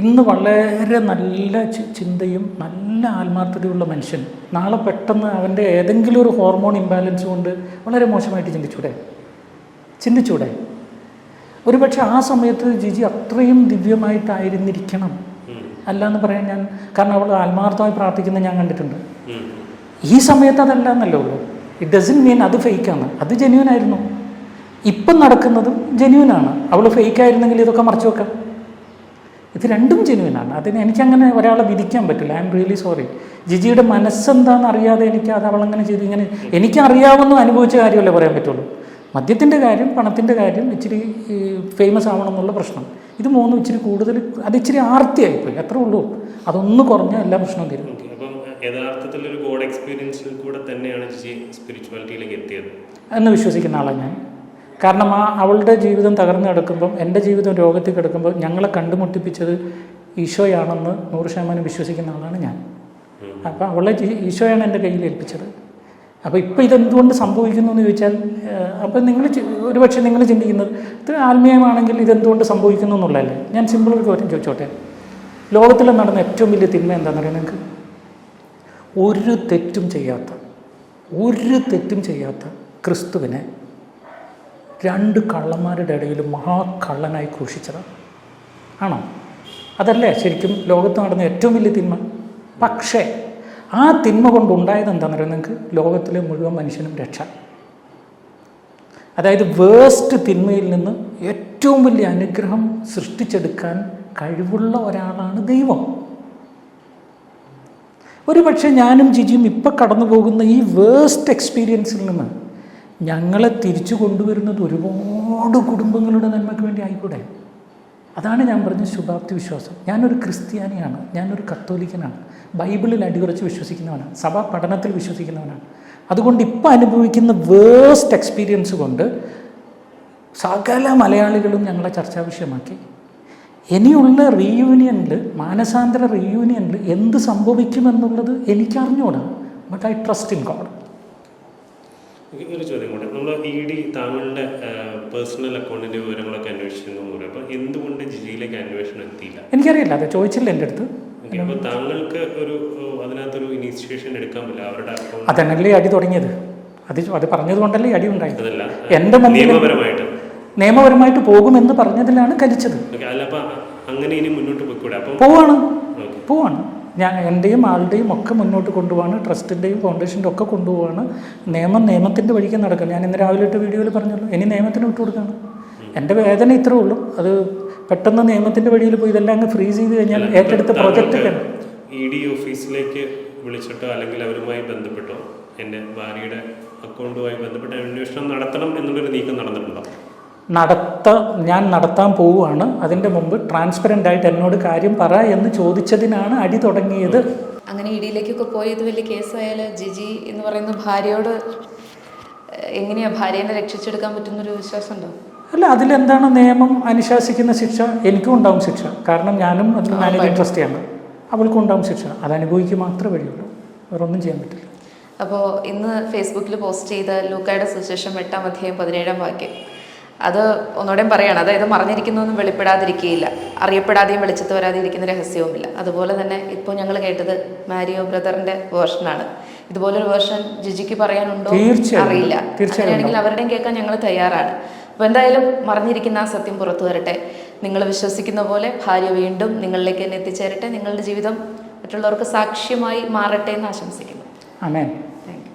ഇന്ന് വളരെ നല്ല ചിന്തയും നല്ല ആത്മാർത്ഥതയുള്ള മനുഷ്യൻ നാളെ പെട്ടെന്ന് അവൻ്റെ ഏതെങ്കിലും ഒരു ഹോർമോൺ ഇംബാലൻസ് കൊണ്ട് വളരെ മോശമായിട്ട് ചിന്തിച്ചൂടെ? ഒരുപക്ഷെ ആ സമയത്ത് ജിജി അത്രയും ദിവ്യമായിട്ടായിരുന്നിരിക്കണം, അല്ലാന്ന് പറയാൻ ഞാൻ, കാരണം അവൾ ആത്മാർത്ഥമായി പ്രാർത്ഥിക്കുന്നത് ഞാൻ കണ്ടിട്ടുണ്ട്. ഈ സമയത്ത് അതല്ല എന്നല്ലേ ഉള്ളൂ. ഇറ്റ് ഡസൻറ്റ് മീൻ അത് ഫേക്കാണ്, അത് ജെന്യൂൻ ആയിരുന്നു. ഇപ്പം നടക്കുന്നതും ജെന്യൂനാണ്. അവൾ ഫേക്കായിരുന്നെങ്കിൽ ഇതൊക്കെ മറച്ചു വെക്കാം. ഇത് രണ്ടും ജെന്യൂനാണ്. അതിന് എനിക്കങ്ങനെ ഒരാളെ വിധിക്കാൻ പറ്റില്ല. I'm really sorry. ജിജിയുടെ മനസ്സെന്താണെന്ന് അറിയാതെ എനിക്ക് അത് അവളങ്ങനെ ചെയ്തു ഇങ്ങനെ എനിക്കറിയാവുന്ന അനുഭവിച്ച കാര്യമല്ലേ പറയാൻ പറ്റുള്ളൂ. മദ്യത്തിൻ്റെ കാര്യം, പണത്തിൻ്റെ കാര്യം, ഇച്ചിരി ഫേമസ് ആവണം എന്നുള്ള പ്രശ്നം, ഇത് മൂന്നും ഇച്ചിരി കൂടുതൽ, അത് ഇച്ചിരി ആർത്തിയായിപ്പോയി, അത്രേ ഉള്ളൂ. അതൊന്ന് കുറഞ്ഞാൽ എല്ലാ പ്രശ്നവും തീരും. അപ്പം യഥാർത്ഥത്തിൽ ഒരു ഗോഡ് എക്സ്പീരിയൻസിൽ കൂടെ തന്നെയാണ് ജിജി സ്പിരിച്വാലിറ്റിയിലേക്ക് എത്തിയത് എന്ന് വിശ്വസിക്കുന്ന ആളാണ് ഞാൻ. കാരണം അവളുടെ ജീവിതം തകർന്നു കിടക്കുമ്പം, എൻ്റെ ജീവിതം രോഗത്തിൽ കിടക്കുമ്പോൾ ഞങ്ങളെ കണ്ടുമുട്ടിപ്പിച്ചത് ഈശോയാണെന്ന് 100% വിശ്വസിക്കുന്ന ആളാണ് ഞാൻ. അപ്പോൾ അവളെ ഈശോയാണ് എൻ്റെ കയ്യിൽ ഏൽപ്പിച്ചത്. അപ്പോൾ ഇപ്പോൾ ഇതെന്തുകൊണ്ട് സംഭവിക്കുന്നു എന്ന് ചോദിച്ചാൽ, അപ്പം നിങ്ങൾ ഒരുപക്ഷെ നിങ്ങൾ ചിന്തിക്കുന്നത് ഇത് ആത്മീയമാണെങ്കിൽ ഇതെന്തുകൊണ്ട് സംഭവിക്കുന്നു എന്നുള്ളതല്ലേ. ഞാൻ സിമ്പിൾ ഒരു കാര്യം ചോദിച്ചോട്ടെ, ലോകത്തിൽ നടന്ന ഏറ്റവും വലിയ തിന്മ എന്താണെന്ന് അറിയാം നിങ്ങൾക്ക്? ഒരു തെറ്റും ചെയ്യാത്ത ക്രിസ്തുവിനെ 2 കള്ളന്മാരുടെ ഇടയിൽ മഹാകള്ളനായി ക്രൂശിച്ചതാണ്. ആണോ? അതല്ലേ ശരിക്കും ലോകത്ത് നടന്ന ഏറ്റവും വലിയ തിന്മ? പക്ഷേ ആ തിന്മ കൊണ്ടുണ്ടായത് എന്താണെന്ന് അറിയാം നിങ്ങൾക്ക്? ലോകത്തിലെ മുഴുവൻ മനുഷ്യനും രക്ഷ. അതായത് വേസ്റ്റ് തിന്മയിൽ നിന്ന് ഏറ്റവും വലിയ അനുഗ്രഹം സൃഷ്ടിച്ചെടുക്കാൻ കഴിവുള്ള ഒരാളാണ് ദൈവം. ഒരു പക്ഷേ ഞാനും ജിജിയും ഇപ്പം കടന്നു പോകുന്ന ഈ വേസ്റ്റ് എക്സ്പീരിയൻസിൽ നിന്ന് ഞങ്ങളെ തിരിച്ചു കൊണ്ടുവരുന്നത് ഒരുപാട് കുടുംബങ്ങളുടെ നന്മയ്ക്ക് വേണ്ടി ആയിക്കൂടെ? അതാണ് ഞാൻ പറഞ്ഞ ശുഭാപ്തി വിശ്വാസം. ഞാനൊരു ക്രിസ്ത്യാനിയാണ്, ഞാനൊരു കത്തോലിക്കനാണ്, ബൈബിളിൽ അടിയുറച്ച് വിശ്വസിക്കുന്നവനാണ്, സഭാ പഠനത്തിൽ വിശ്വസിക്കുന്നവനാണ്. അതുകൊണ്ട് ഇപ്പം അനുഭവിക്കുന്ന വേസ്റ്റ് എക്സ്പീരിയൻസ് കൊണ്ട് സകല മലയാളികളും ഞങ്ങളെ ചർച്ചാ വിഷയമാക്കി. ഇനിയുള്ള റീയൂണിയനിൽ, മാനസാന്തര റീയൂണിയനിൽ എന്ത് സംഭവിക്കുമെന്നുള്ളത് എനിക്കറിഞ്ഞൂടാ. But I trust in God. ഒരു ചോദ്യം കൂടെ, നമ്മൾ ED താങ്കളുടെ പേഴ്സണൽ അക്കൗണ്ടിൻ്റെ വിവരങ്ങളൊക്കെ അന്വേഷിക്കുന്നു എന്ന് പറയും. അപ്പോൾ എന്തുകൊണ്ട് ജിജിയിലേക്ക് അന്വേഷണം എത്തിയില്ല? എനിക്കറിയില്ല, അത് ചോദിച്ചില്ല എൻ്റെ അടുത്ത്. അപ്പോൾ താങ്കൾക്ക് അതിനകത്തൊരു ഇനീഷ്യേഷൻ എടുക്കാൻ പറ്റില്ല അവരുടെ അക്കൗണ്ട്? അതന്നല്ലേ അടി തുടങ്ങിയത്. അത് പറഞ്ഞത് കൊണ്ടല്ലേ അടി ഉണ്ടായത്. അതല്ല, എൻ്റെ നിയമപരമായിട്ട് പോകുമെന്ന് പറഞ്ഞതിലാണ് കലിച്ചത്. അല്ല, അപ്പം അങ്ങനെ ഇനി മുന്നോട്ട് പോയിക്കൂടെ? പോവാണ് ഞാൻ എൻ്റെയും ആളുടെയും ഒക്കെ മുന്നോട്ട് കൊണ്ടുപോവാണ്, ട്രസ്റ്റിൻ്റെയും ഫൗണ്ടേഷൻ്റെ ഒക്കെ കൊണ്ടുപോവാണ്. നിയമത്തിൻ്റെ വഴിക്ക് നടക്കും. ഞാൻ ഇന്ന് രാവിലെ ഇട്ട വീഡിയോയിൽ പറഞ്ഞല്ലോ, ഇനി നിയമത്തിന് വിട്ടുകൊടുക്കുകയാണ്. എൻ്റെ വേദന ഇത്രേ ഉള്ളൂ. അത് പെട്ടെന്ന് നിയമത്തിൻ്റെ വഴിയിൽ പോയി ഇതെല്ലാം അങ്ങ് ഫ്രീസ് ചെയ്ത് കഴിഞ്ഞാൽ ഏറ്റെടുത്ത പ്രോജക്റ്റ് ED ഓഫീസിലേക്ക് വിളിച്ചിട്ടോ അല്ലെങ്കിൽ അവരുമായി ബന്ധപ്പെട്ടോ എൻ്റെ ഭാര്യയുടെ അക്കൗണ്ടുമായി ബന്ധപ്പെട്ട അന്വേഷണം നടത്തണം എന്നുള്ളൊരു നീക്കം നടന്നിട്ടുണ്ടോ? ഞാൻ നടത്താൻ പോവുകയാണ്. അതിൻ്റെ മുമ്പ് ട്രാൻസ്പെറൻ്റ് ആയിട്ട് എന്നോട് കാര്യം പറ എന്ന് ചോദിച്ചതിനാണ് അടി തുടങ്ങിയത്. അങ്ങനെ ഇടിയിലേക്കൊക്കെ പോയത് വലിയ കേസായാൽ ജിജി എന്ന് പറയുന്ന ഭാര്യയോട് എങ്ങനെയാണ് ഭാര്യനെ രക്ഷിച്ചെടുക്കാൻ പറ്റുന്നൊരു വിശ്വാസം ഉണ്ടോ? അല്ല, അതിലെന്താണ് നിയമം അനുശാസിക്കുന്ന ശിക്ഷ? എനിക്കും ഉണ്ടാവും ശിക്ഷ. കാരണം ഞാനും അതിൽ മാനേജിങ് ട്രസ്റ്റിയാണ്. അവൾക്കും ഉണ്ടാവും ശിക്ഷ. അത് അനുഭവിക്കുക മാത്രമേ വഴിയുള്ളൂ, വേറെ ഒന്നും ചെയ്യാൻ പറ്റില്ല. അപ്പോൾ ഇന്ന് ഫേസ്ബുക്കിൽ പോസ്റ്റ് ചെയ്ത ലൂക്കായുടെ സുവിശേഷം 8-ാം അധ്യായം 17-ാം വാക്യം, അത് ഒന്നുകൂടെയും പറയുകയാണ്. അതായത് മറിഞ്ഞിരിക്കുന്നൊന്നും വെളിപ്പെടാതിരിക്കുകയില്ല, അറിയപ്പെടാതെയും വെളിച്ചത്ത് വരാതെ ഇരിക്കുന്ന രഹസ്യവുമില്ല. അതുപോലെ തന്നെ ഇപ്പോൾ ഞങ്ങൾ കേട്ടത് മാരിയോ ബ്രദറിൻ്റെ വേർഷനാണ്. ഇതുപോലൊരു വേർഷൻ ജിജിക്ക് പറയാനുണ്ടോ അറിയില്ല. അങ്ങനെയാണെങ്കിൽ അവരുടെയും കേൾക്കാൻ ഞങ്ങൾ തയ്യാറാണ്. അപ്പോൾ എന്തായാലും മറിഞ്ഞിരിക്കുന്ന ആ സത്യം പുറത്തു വരട്ടെ. നിങ്ങൾ വിശ്വസിക്കുന്ന പോലെ ഭാര്യ വീണ്ടും നിങ്ങളിലേക്ക് തന്നെ എത്തിച്ചേരട്ടെ. നിങ്ങളുടെ ജീവിതം മറ്റുള്ളവർക്ക് സാക്ഷ്യമായി മാറട്ടെ എന്ന് ആശംസിക്കുന്നു. ആമേൻ.